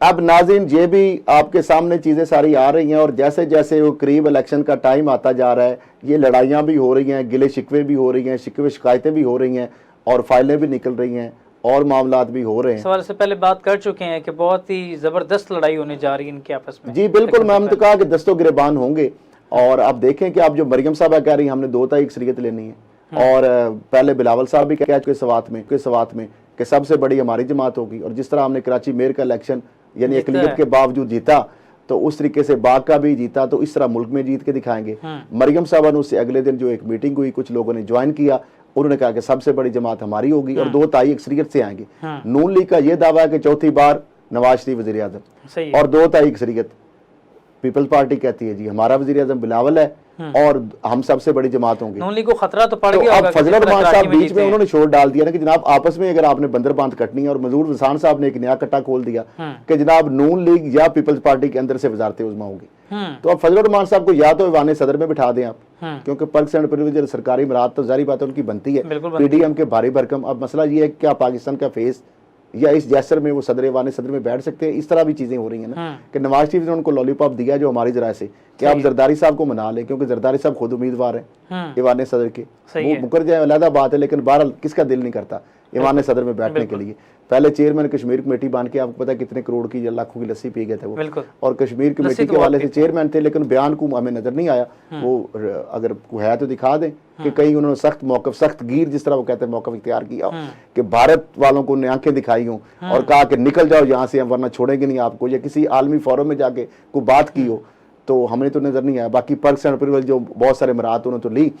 अब नाज़रीन ये भी आपके सामने चीज़ें सारी आ रही हैं, और जैसे जैसे वो करीब इलेक्शन का टाइम आता जा रहा है, ये लड़ाइयाँ भी हो रही हैं, गिले शिकवे भी हो रही हैं, शिकवे शिकायतें भी हो रही हैं, और फाइलें भी निकल रही हैं, और मामलात भी हो रहे हैं। सवाल से पहले बात कर चुके हैं कि बहुत ही ज़बरदस्त लड़ाई होने जा रही है इनके आपस में। जी बिल्कुल, मैं तो कहा कि दस्तों गिरबान होंगे। और आप देखें कि आप जो मरियम साहब कह रही हैं हमने 2 तारीख शरीयत लेनी है, और पहले बिलावल साहब भी कह चुके सवात में कि सबसे बड़ी हमारी जमात होगी। और जिस तरह हमने कराची मेयर का इलेक्शन यानी अकलियत के बावजूद जीता, तो उस तरीके से बाग का भी जीता, तो इस तरह मुल्क में जीत के दिखाएंगे। मरियम साहब ने उससे अगले दिन जो एक मीटिंग हुई, कुछ लोगों ने ज्वाइन किया, उन्होंने कहा कि सबसे बड़ी जमात हमारी होगी और 2 ताई अक्सरियत से आएंगे। नून लीग का यह दावा है कि चौथी बार नवाज शरीफ वज़ीर आज़म, और 2 ताई अक्सरियत पीपल्स पार्टी कहती है जी हमारा वज़ीर आज़म बिलावल है और हम सबसे बड़ी जमात होंगे। नून लीग को खतरा तो पड़ गया। अब फजलुर रहमान साहब बीच में उन्होंने शोर डाल दिया ना कि जनाब आपस में अगर आपने बंदर बांध कटनी है, और मजूर वसान साहब ने एक नया कट्टा खोल दिया कि जनाब नून लीग या पीपल्स पार्टी के अंदर से वजारत उज़्मा होगी। तो अब फजलुर रहमान साहब को या तो ईवान सदर में बिठा दें आप, क्योंकि पर्क्स एंड प्रिविलेज सरकारी मराद तो जारी बात है उनकी बनती है, पीडीएम के भारी भरकम। अब मसला ये है कि क्या पाकिस्तान का फेस या इस जैसर में वो सदर वाने सदर में बैठ सकते हैं। इस तरह भी चीजें हो रही हैं ना कि नवाज शरीफ ने उनको लॉलीपॉप दिया जो हमारी जरा से कि आप जरदारी साहब को मना लें, क्योंकि जरदारी साहब खुद उम्मीदवार हैं ईवान सदर के, वो मुकर जाए अलहदा बात है, लेकिन बहरहाल किसका दिल नहीं करता ईवान सदर में बैठने के लिए। पहले चेयरमैन कश्मीर कमेटी बन के आपको पता है कितने करोड़ की लाखों की लस्सी पी गए थे वो, और कश्मीर कमेटी के हवाले से चेयरमैन थे, लेकिन बयान को हमें नजर नहीं आया। वो अगर कोई है तो दिखा दें कि कहीं उन्होंने सख्त मौकफ, सख्त गिर जिस तरह वो कहते हैं मौकफ इख्तियार किया कि भारत वालों को उन्हें आंखें दिखाई हों और कहा कि निकल जाओ यहाँ से, हम वरना छोड़ेंगे नहीं आपको, या किसी आलमी फोरम में जाके कोई बात की हो, तो हमें तो नजर नहीं आया। बाकी पर्क्स एंड प्रिविलेज जो बहुत सारे मराहत उन्होंने तो ली।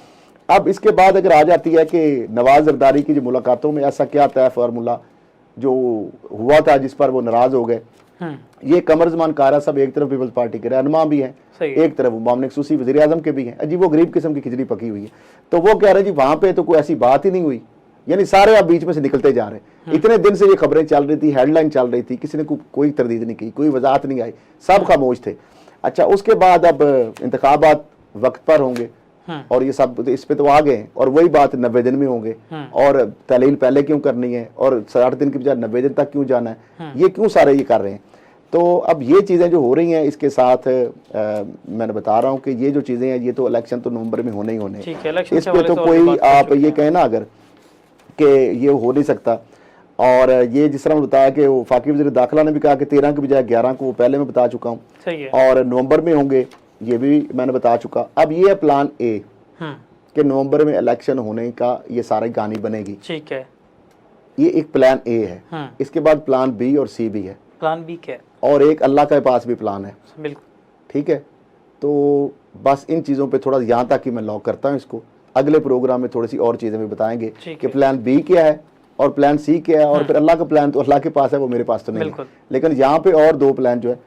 अब इसके बाद अगर आ जाती है कि नवाज जरदारी की जो मुलाकातों में ऐसा क्या तय फार्मूला जो हुआ था जिस पर वो नाराज हो गए, ये कमर जमान कारा सब एक तरफ पीपल्स पार्टी के रहनुमा भी हैं, एक तरफ मामले खसूसी वज़ीर आज़म के भी हैं, अजीब वो गरीब किस्म की खिचड़ी पकी हुई है। तो वो कह रहे हैं जी वहां पे तो कोई ऐसी बात ही नहीं हुई, यानी सारे आप बीच में से निकलते जा रहे हैं। इतने दिन से ये खबरें चल रही थी, हेडलाइन चल रही थी, किसी ने कोई तरदीद नहीं की, कोई वजाहत नहीं आई, सब खामोश थे। अच्छा, उसके बाद अब इंतखाबात वक्त पर होंगे और ये सब इस पे तो आ गए, और वही बात 90 दिन में होंगे, और तहलील पहले क्यों करनी है और 60 दिन की बजाय 90 दिन तक क्यों जाना है, ये क्यों सारे ये कर रहे हैं। तो अब ये चीज़ें जो हो रही हैं इसके साथ मैंने बता रहा हूँ कि ये जो चीज़ें हैं ये तो इलेक्शन तो नवंबर में होने ही होने, इस पे तो कोई आप ये कहना अगर कि ये हो नहीं सकता। और ये जिस तरह बताया कि वफाकी वज़ीर दाखिला ने भी कहा कि 13 की बजाय 11 को, वो पहले मैं बता चुका हूँ, और नवंबर में होंगे, ये भी मैंने बता चुका। अब ये है प्लान ए कि नवंबर में इलेक्शन होने का ये सारी कहानी बनेगी, ठीक है, ये एक प्लान ए है। इसके बाद प्लान बी और सी भी है। प्लान बी क्या है? और एक अल्लाह के पास भी प्लान है, बिल्कुल ठीक है। तो बस इन चीज़ों पे थोड़ा यहाँ तक कि मैं लॉक करता हूँ इसको, अगले प्रोग्राम में थोड़ी सी और चीज़ें भी बताएंगे कि प्लान बी क्या है और प्लान सी क्या है, और फिर अल्लाह का प्लान तो अल्लाह के पास है, वो मेरे पास तो नहीं है, लेकिन यहाँ पे और 2 प्लान जो है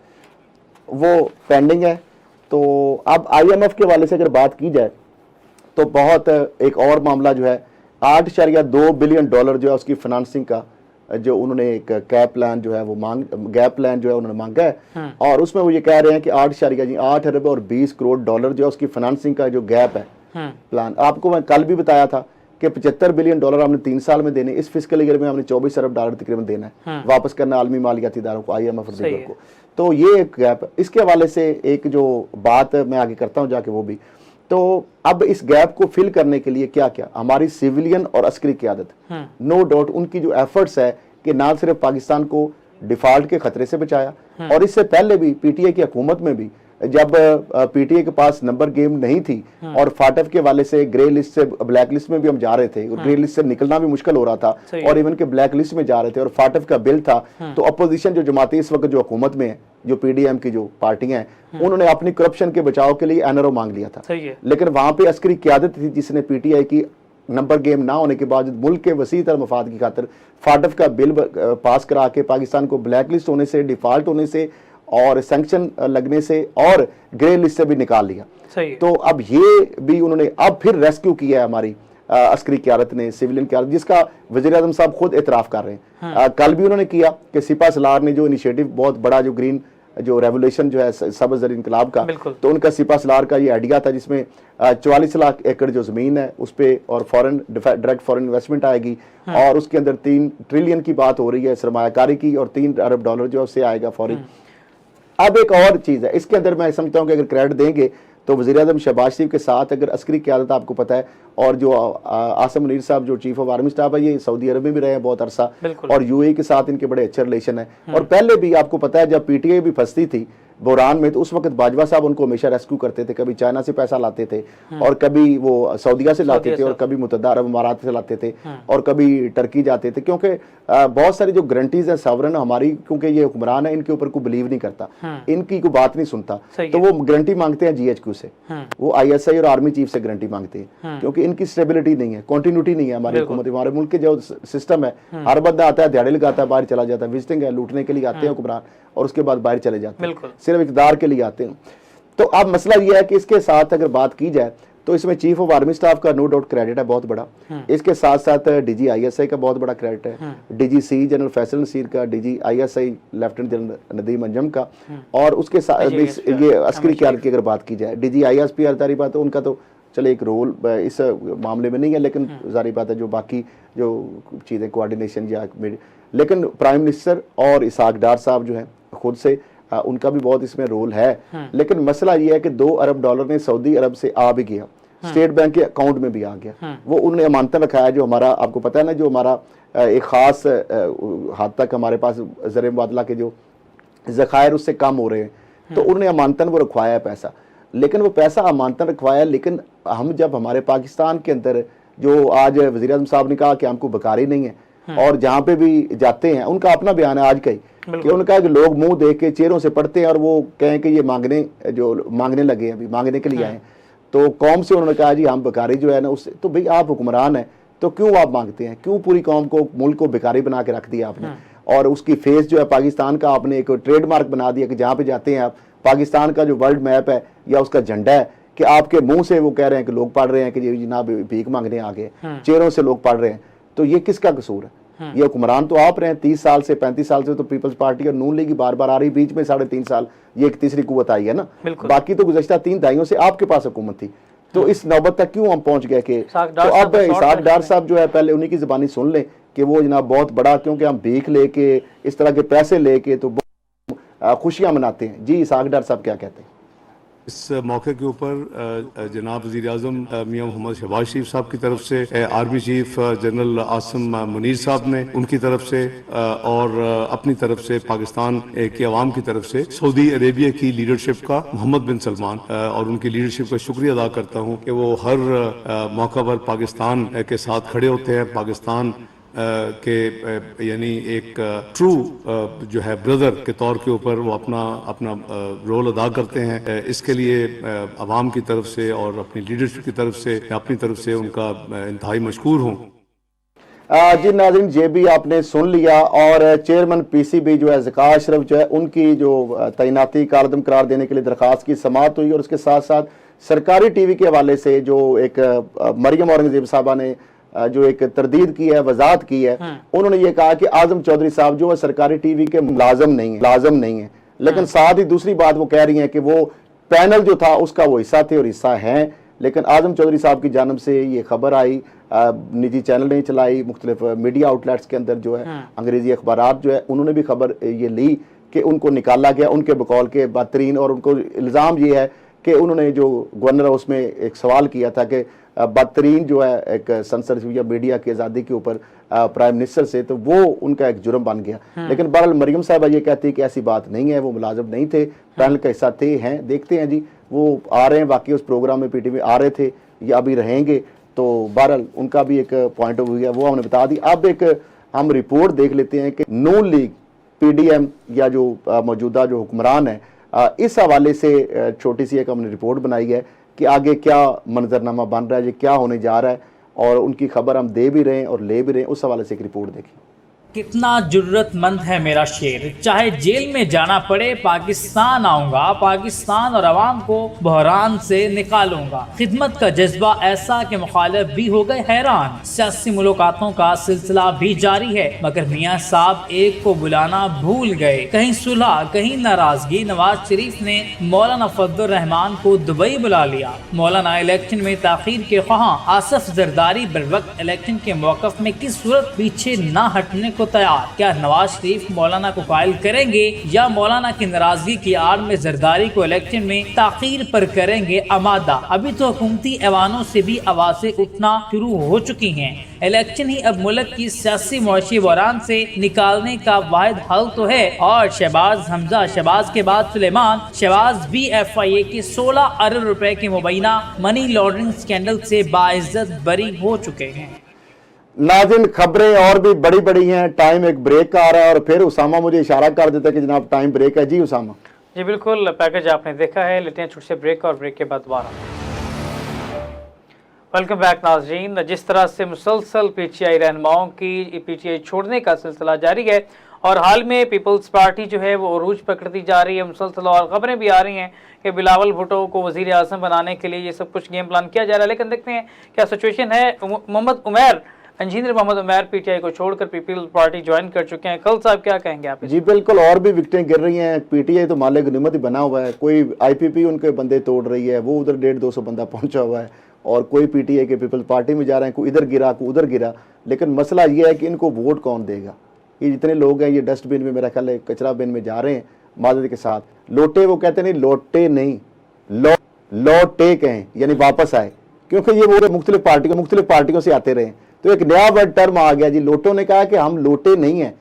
वो पेंडिंग है। तो अब IMF के हवाले से अगर बात की जाए तो बहुत एक और मामला जो है 8.2 बिलियन डॉलर जो है उसकी फाइनेंसिंग का जो उन्होंने एक गैप प्लान जो है वो गैप प्लान जो है उन्होंने मांगा है, और उसमें वो ये कह रहे हैं कि 8 अरब और 20 करोड़ डॉलर जो है उसकी फाइनेंसिंग का जो गैप है प्लान। आपको मैं कल भी बताया था कि 75 बिलियन डॉलर हमने 3 साल में देने, इस फिस्कल ईयर में हमने 24 अरब डॉलर तकरीबन देना है वापस करना आलमी मालियाती इदारों को, IMF और दीगर को। तो ये एक गैप है। इसके हवाले से एक जो बात मैं आगे करता हूँ जाके वो भी, तो अब इस गैप को फिल करने के लिए क्या क्या हमारी सिविलियन और अस्करी क़यादत, नो डाउट उनकी जो एफर्ट्स है कि ना सिर्फ पाकिस्तान को डिफॉल्ट के खतरे से बचाया, और इससे पहले भी PTI की हुकूमत में भी जब PTI के पास नंबर गेम नहीं थी और फाटफ के वाले से ग्रे लिस्ट से ब्लैक लिस्ट में भी हम जा रहे थे, और ग्रे लिस्ट से निकलना भी मुश्किल हो रहा था, और इवन के ब्लैक लिस्ट में जा रहे थे, और फाटफ का बिल था, तो अपोजिशन जो जमातें इस वक्त जो हुकूमत में है, जो PDM की जो पार्टियां हैं, उन्होंने अपनी करप्शन के बचाव के लिए NRO मांग लिया था, लेकिन वहां पे अस्करी क़यादत थी जिसने PTI की नंबर गेम ना होने के बाद मुल्क के वसी तर मफाद की खातिर फाटफ का बिल पास करा के पाकिस्तान को ब्लैक लिस्ट होने से, डिफॉल्ट होने से और सैंक्शन लगने से और ग्रे लिस्ट से भी निकाल लिया। तो अब ये भी उन्होंने अब फिर रेस्क्यू किया है हमारी अस्करी क़यादत ने, सिविलियन क़यादत, जिसका वज़ीर आज़म साहब खुद एतराफ़ कर रहे हैं। कल भी उन्होंने किया कि सिपा सलार ने जो इनिशिएटिव बहुत बड़ा जो ग्रीन जो रेवोल्यूशन जो है सबज़ ज़र इनकलाब का, तो उनका सिपा सलार का ये आइडिया था जिसमें 44 लाख एकड़ जो ज़मीन है उस पर और फॉरेन डायरेक्ट फॉरेन इन्वेस्टमेंट आएगी, और उसके अंदर 3 ट्रिलियन की बात हो रही है सरमायाकारी की, और 3 अरब डॉलर जो उससे आएगा फॉरेन। अब एक और चीज़ है इसके अंदर, मैं समझता हूँ कि अगर क्रेडिट देंगे तो वज़ीर आज़म शहबाज शरीफ के साथ अगर अस्करी क़यादत आपको पता है, और जो आसिम मुनीर साहब जो चीफ ऑफ आर्मी स्टाफ है, ये सऊदी अरब में भी रहे हैं बहुत अरसा, और UAE के साथ इनके बड़े अच्छे रिलेशन है। और पहले भी आपको पता है जब PTI भी फंसती थी बुरान में, तो उस वक्त बाजवा साहब उनको हमेशा रेस्क्यू करते थे, कभी चाइना से पैसा लाते थे, और कभी वो सऊदीया से लाते थे, और कभी मुत्तहदा अरब अमारात से लाते थे, और कभी टर्की जाते थे, क्योंकि बहुत सारी जो गारंटीज है सॉवरन हमारी, क्योंकि ये हुक्मरान है इनके ऊपर कोई बिलीव नहीं करता, इनकी कोई बात नहीं सुनता, तो वो गारंटी मांगते हैं GHQ से, वो ISI और आर्मी चीफ से गारंटी मांगते हैं, क्योंकि इनकी स्टेबिलिटी नहीं है, कंटिन्यूटी नहीं है हमारी हुकूमत, हमारे मुल्क के जो सिस्टम है, हर बंदा आता है दिहाड़ी लगाता है बाहर चला जाता है, विजिटिंग है, लूटने के लिए आते हैं हुक्मरान, और उसके बाद बाहर चले जाते हैं, सिर्फ इक़्तिदार के लिए आते हैं। तो अब मसला यह है कि इसके साथ अगर बात की जाए तो इसमें चीफ ऑफ आर्मी स्टाफ का नो डाउट क्रेडिट है बहुत बड़ा, इसके साथ साथ DG ISI का बहुत बड़ा क्रेडिट है, DGC जनरल फैसल नसीर का, DG ISI lieutenant general Nadeem Anjum का, और उसके साथ ये अस्करी क़यादत की अगर बात की जाए DG ISP तारी बात, तो उनका तो चले एक रोल इस मामले में नहीं है, लेकिन जारी बात है जो बाकी जो चीज़ें कोऑर्डिनेशन या लेकिन प्राइम मिनिस्टर और इसहाक डार साहब जो है खुद से उनका भी बहुत इसमें रोल है। लेकिन मसला ये है कि $2 अरब ने सऊदी अरब से आ भी गया, स्टेट बैंक के अकाउंट में भी आ गया, वो उन्होंने अमानतन रखा है। जो हमारा आपको पता है ना, जो हमारा एक ख़ास हद तक हमारे पास ज़र मुबादला के जो ज़खायर उससे कम हो रहे हैं, तो उन्होंने अमानतन वो रखवाया है पैसा, लेकिन वो पैसा अमानतन रखवाया। लेकिन हम जब हमारे पाकिस्तान के अंदर जो आज वज़ीर आज़म साहब ने कहा कि हमको बेकारी नहीं है, और जहाँ पे भी जाते हैं उनका अपना बयान है आज का ही कि उनका कि लोग मुंह देख के चेहरों से पढ़ते हैं और वो कहें कि ये मांगने लगे हैं, अभी मांगने के लिए आए हैं। तो कौम से उन्होंने कहा जी हम बेकारी जो है ना उससे, तो भाई आप हुक्मरान हैं तो क्यों आप मांगते हैं, क्यों पूरी कौम को मुल्क को बेकारी बना के रख दिया आपने, और उसकी फेस जो है पाकिस्तान का आपने एक ट्रेडमार्क बना दिया कि जहाँ पे जाते हैं आप पाकिस्तान का जो वर्ल्ड मैप है या उसका झंडा है कि आपके मुंह से वो कह रहे हैं कि लोग पढ़ रहे हैं कि ये जनाब भीख मांगने आ गए, चेहरों से लोग पढ़ रहे हैं। तो ये किसका कसूर है? ये हुक्मरान तो आप रहे हैं 30 साल से 35 साल से, तो पीपल्स पार्टी और नून लीग बार बार आ रही, बीच में 3.5 साल ये एक तीसरी कुव्वत आई है ना, बाकी तो गुज़श्ता 3 दहाइयों से आपके पास हुकूमत थी। तो इस नौबत तक क्यों हम पहुंच गए कि तो अब इसहाक डार साहब जो है पहले उन्हीं की ज़बानी सुन लें कि वो जनाब बहुत बड़ा, क्योंकि हम भीख लेके इस तरह के पैसे लेके तो खुशियां मनाते हैं। जी इसहाक डार साहब क्या कहते हैं? इस मौके के ऊपर जनाब वज़ीर आज़म मियां मोहम्मद शहबाज शरीफ साहब की तरफ से, army chief general Asim Munir साहब ने उनकी तरफ से और अपनी तरफ से पाकिस्तान की आवाम की तरफ से सऊदी अरेबिया की लीडरशिप का, मोहम्मद बिन सलमान और उनकी लीडरशिप का शुक्रिया अदा करता हूँ कि वो हर मौका पर पाकिस्तान के साथ खड़े होते हैं, पाकिस्तान के यानी एक ट्रू जो है ब्रदर के तौर के ऊपर वो अपना रोल अदा करते हैं। इसके लिए अवाम की तरफ से और अपनी लीडरशिप की तरफ से, अपनी तरफ से उनका इंतहाई मशकूर हूँ। जी नाज़रीन, ये भी आपने सुन लिया, और चेयरमैन पीसीबी जो है ज़का अशरफ जो है उनकी जो तैनाती कारदम करार देने के लिए दरख्वास्त की समाअत हुई, और उसके साथ साथ सरकारी टीवी के हवाले से जो एक मरियम औरंगजेब साहबा ने जो एक तरदीद की है, वजाहत की है, उन्होंने ये कहा कि आजम चौधरी साहब जो है सरकारी टीवी के मुलाजम नहीं है, लेकिन साथ ही दूसरी बात वो कह रही हैं कि वो पैनल जो था उसका वो हिस्सा थे और हिस्सा हैं। लेकिन आजम चौधरी साहब की जानब से ये खबर आई, निजी चैनल ने चलाई, मुख्तलिफ मीडिया आउटलेट्स के अंदर जो है अंग्रेजी अखबारात जो है उन्होंने भी खबर ये ली कि उनको निकाला गया उनके बकौल के बदतरीन, और उनको इल्ज़ाम ये है कि उन्होंने जो गवर्नर हाउस में एक सवाल किया था कि बदतरीन जो है एक संसद या मीडिया की आज़ादी के ऊपर प्राइम मिनिस्टर से, तो वो उनका एक जुर्म बन गया। लेकिन बहरहाल मरियम साहबा ये कहती है कि ऐसी बात नहीं है, वो मुलाजिम नहीं थे, पैनल का हिस्सा थे, हैं। देखते हैं जी वो आ रहे हैं, बाकी उस प्रोग्राम में पीटीवी आ रहे थे या अभी रहेंगे, तो बहरहाल उनका भी एक पॉइंट ऑफ व्यू है, वो हमने बता दी। अब एक हम रिपोर्ट देख लेते हैं कि नून लीग PDM या जो मौजूदा जो हुक्मरान है, इस हवाले से छोटी सी एक हमने रिपोर्ट बनाई है कि आगे क्या मंजरनामा बन रहा है, ये क्या होने जा रहा है, और उनकी खबर हम दे भी रहे हैं और ले भी रहे हैं। उस हवाले से एक रिपोर्ट देखिए। कितना जुर्रतमंद है मेरा शेर, चाहे जेल में जाना पड़े पाकिस्तान आऊंगा, पाकिस्तान और अवाम को बहरान से निकालूंगा। खिदमत का जज्बा ऐसा कि मुखालिफ भी हो गए हैरान। सियासी मुलाकातों का सिलसिला भी जारी है, मगर मियां साहब एक को बुलाना भूल गए। कहीं सुलह कहीं नाराजगी। नवाज शरीफ ने मौलाना फजलुर रहमान को दुबई बुला लिया। मौलाना इलेक्शन में ताखीर के ख्वाह आसिफ जरदारी बरवक्त इलेक्शन के मौकफ में किस सूरत पीछे न हटने को तैयार। क्या नवाज शरीफ मौलाना को कायल करेंगे या मौलाना की नाराजगी की आड़ में जरदारी को इलेक्शन में ताखीर पर करेंगे आमादा। अभी तो हुकूमती ऐवानों से भी आवाजें उठना शुरू हो चुकी हैं। इलेक्शन ही अब मुल्क की सियासी मुआशी बहरान से निकालने का वाहिद हल तो है। और शहबाज हमजा, शहबाज के बाद सुलेमान, शहबाज भी FIA के 16 अरब रुपए के मुबैना मनी लॉन्ड्रिंग स्कैंडल से बाइज्जत बरी हो चुके हैं। नाज़रीन, खबरें और भी बड़ी बड़ी हैं, टाइम एक ब्रेक का आ रहा है, और फिर उसामा मुझे इशारा कर देता है कि जनाब टाइम ब्रेक है। जी उसामा। जी बिल्कुल, पैकेज आपने देखा है, लेते हैं छोटे से ब्रेक, और ब्रेक के बाद दोबारा। वेलकम बैक नाज़रीन। जिस तरह से मुसलसल PTI रहनुमाओं की PTI छोड़ने का सिलसिला जारी है, और हाल में पीपल्स पार्टी जो है वो उरूज पकड़ती जा रही है मुसलसल, और खबरें भी आ रही हैं कि बिलावल भुट्टो को वज़ीर आज़म बनाने के लिए ये सब कुछ गेम प्लान किया जा रहा है। लेकिन देखते हैं क्या सिचुएशन है। मोहम्मद उमैर इंजीनियर मोहम्मद उमैर पीटीआई को छोड़कर पीपल्स पार्टी ज्वाइन कर चुके हैं। खल साहब क्या कहेंगे आप? जी बिल्कुल, और भी विकटें गिर रही हैं। पीटीआई तो माले गनीमत ही बना हुआ है, कोई आईपीपी उनके बंदे तोड़ रही है, वो उधर 150-200 बंदा पहुंचा हुआ है, और कोई पीटीआई के पीपल्स पार्टी में जा रहे हैं, कोई इधर गिरा कोई उधर गिरा। लेकिन मसला ये है कि इनको वोट कौन देगा। ये जितने लोग हैं ये डस्टबिन में, मेरा ख्याल है कचरा बिन में जा रहे हैं माजरत के साथ। लोटे, वो कहते नहीं लोटे नहीं, लौटे कहें, यानी वापस आए, क्योंकि ये वो मुख्तलिफ पार्टियों से आते रहे। तो एक नया वर्ड टर्म आ गया जी। लोटों ने कहा कि हम लोटे नहीं है,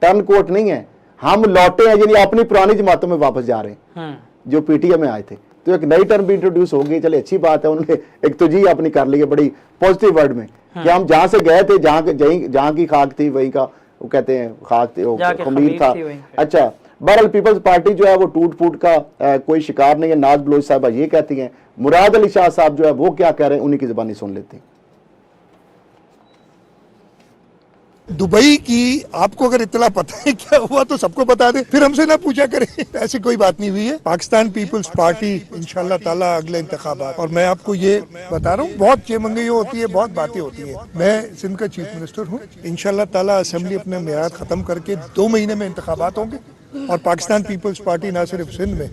टर्न कोट नहीं है, हम लौटे हैं, यानी अपनी पुरानी जमातों में वापस जा रहे हैं जो पीटीआई में आए थे। तो एक नई टर्म भी इंट्रोड्यूस हो गई। चले अच्छी बात है, उन्होंने एक तोजी अपनी कर ली है बड़ी पॉजिटिव वर्ड में कि हम जहां से गए थे, जहां की खाक थी वहीं का, वो कहते हैं खाक थी, खमीर था। अच्छा, बहरहाल पीपल्स पार्टी जो है वो टूट फूट का कोई शिकार नहीं है। नाज बलोच साहबा ये कहती हैं, मुराद अली शाह साहब जो है वो क्या कह रहे हैं, उन्हीं की जुबानी सुन लेते हैं। दुबई की आपको अगर इतना पता है क्या हुआ तो सबको बता दे, फिर हमसे ना पूछा करें। ऐसी कोई बात नहीं हुई है। पाकिस्तान पीपल्स पार्टी इंशाल्लाह ताला अगले इंतखाबात, और मैं आपको ये बता रहा हूँ, बहुत चेमंगई होती है, बहुत बातें होती है। मैं सिंध का चीफ मिनिस्टर हूँ, इंशाल्लाह ताला असेंबली अपने मियाद खत्म करके 2 महीने में इंतखाबात होंगे, और पाकिस्तान पीपल्स पार्टी ना सिर्फ सिंध में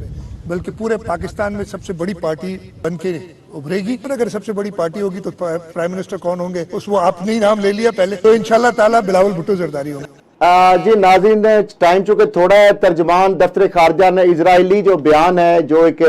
बल्कि पूरे पाकिस्तान में सबसे बड़ी पार्टी बन के उभरेगी। और अगर सबसे बड़ी पार्टी होगी तो प्राइम मिनिस्टर कौन होंगे, उस वो आपने ही नाम ले लिया पहले, तो इंशाल्लाह ताला बिलावल भुट्टो जरदारी होंगे। जी नाज़रीन, टाइम चूंकि थोड़ा है, तर्जमान दफ्तर खारजा ने इजरायली जो बयान है, जो एक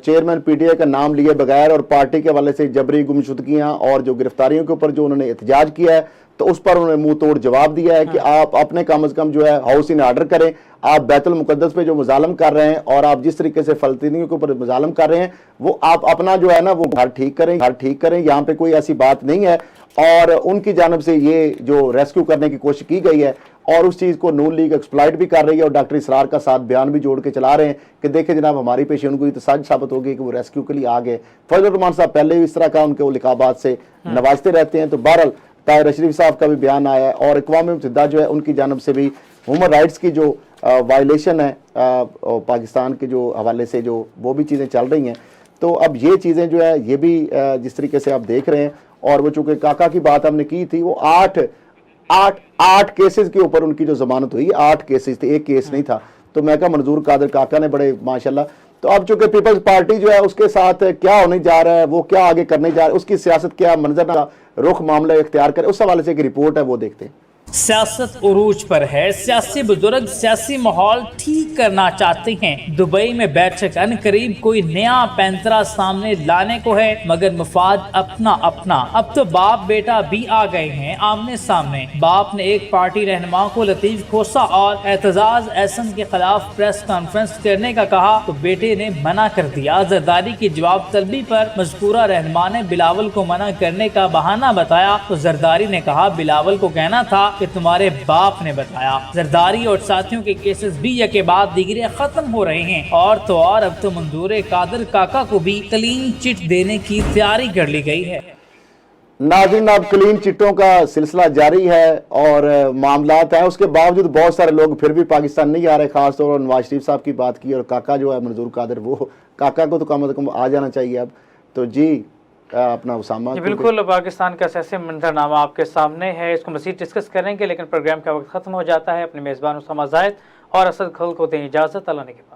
चेयरमैन पीटीआई का नाम लिए बगैर और पार्टी के हवाले से जबरी गुमशुदगियां और जो गिरफ्तारियों के ऊपर जो उन्होंने एहतजाज किया है, तो उस पर उन्होंने मुंह तोड़ जवाब दिया है कि आप अपने कम से कम जो है हाउस इन ऑर्डर करें। आप बैतुल मुकद्दस पे जो मुजालम कर रहे हैं और आप जिस तरीके से फलस्तीनियों के ऊपर मुजालम कर रहे हैं, वो आप अपना जो है ना वो घर ठीक करें। यहाँ पे कोई ऐसी बात नहीं है। और उनकी जानब से ये जो रेस्क्यू करने की कोशिश की गई है और उस चीज़ को नून लीग एक्सप्लॉइट भी कर रही है, और डॉक्टर इसरार का साथ बयान भी जोड़ के चला रहे हैं कि देखें जनाब, हमारी पेशेंट तो सच साबित हो गई कि वो रेस्क्यू के लिए आ गए। फजल रहमान साहब पहले भी इस तरह का उनके लिकाबात से नवाजते रहते हैं। तो बहरहाल ताहिर अशरफ साहब का भी बयान आया है, और अक़वाम मुत्तहिदा जो है उनकी जानब से भी ह्यूमन राइट्स की जो वायलेशन है पाकिस्तान के जो हवाले से जो वो भी चीज़ें चल रही हैं। तो अब ये चीज़ें जो है ये भी जिस तरीके से आप देख रहे हैं, और वो चूँकि काका की बात हमने की थी, वो आठ केसेस के ऊपर उनकी जो जमानत हुई, 8 केसेस थे, एक केस नहीं था। तो मैं कहा मंजूर कादर काका ने बड़े माशाल्लाह। तो अब चूंकि पीपल्स पार्टी जो है उसके साथ क्या होने जा रहा है, वो क्या आगे करने जा रहा है, उसकी सियासत क्या मंजर रुख मामला इख्तियार करे, उस हवाले से एक रिपोर्ट है, वो देखते हैं। सियासत उरूज पर है। सियासी बुजुर्ग सियासी माहौल ठीक करना चाहते हैं। दुबई में बैठक अनकरीब कोई नया पैंतरा सामने लाने को है, मगर मुफाद अपना अपना। अब तो बाप बेटा भी आ गए हैं आमने सामने। बाप ने एक पार्टी रहनुमा को लतीफ खोसा और एतजाज एहसन के खिलाफ प्रेस कॉन्फ्रेंस करने का कहा, तो बेटे ने मना कर दिया। जरदारी की जवाब तलबी पर मज़कूरा रहनुमा ने बिलावल को मना करने का बहाना बताया, तो जरदारी ने कहा बिलावल को कहना था कि तुम्हारे बाप ने बताया। जरदारी और साथियों के केसेस भी एक के बाद दीगरे खत्म हो रहे हैं, और तो और अब तो मंजूर कादर काका को भी क्लीन चिट देने की तैयारी कर ली गई है। नाज़रीन, अब क्लीन चिटों का सिलसिला जारी है और मामलात हैं। उसके बावजूद बहुत सारे लोग फिर भी पाकिस्तान नहीं आ रहे। खासतौर पर नवाज शरीफ साहब की बात की, और काका जो है मंजूर कादर, वो काका को तो कम से कम आ जाना चाहिए अब। तो जी अपना उसामा, बिल्कुल पाकिस्तान का सियासी मंजरनामा आपके सामने है, इसको मज़ीद डिस्कस करेंगे, लेकिन प्रोग्राम का वक्त खत्म हो जाता है। अपने मेज़बान उसामा जायद और असद खल को दें इजाज़त। अल्लाह ने के बाद।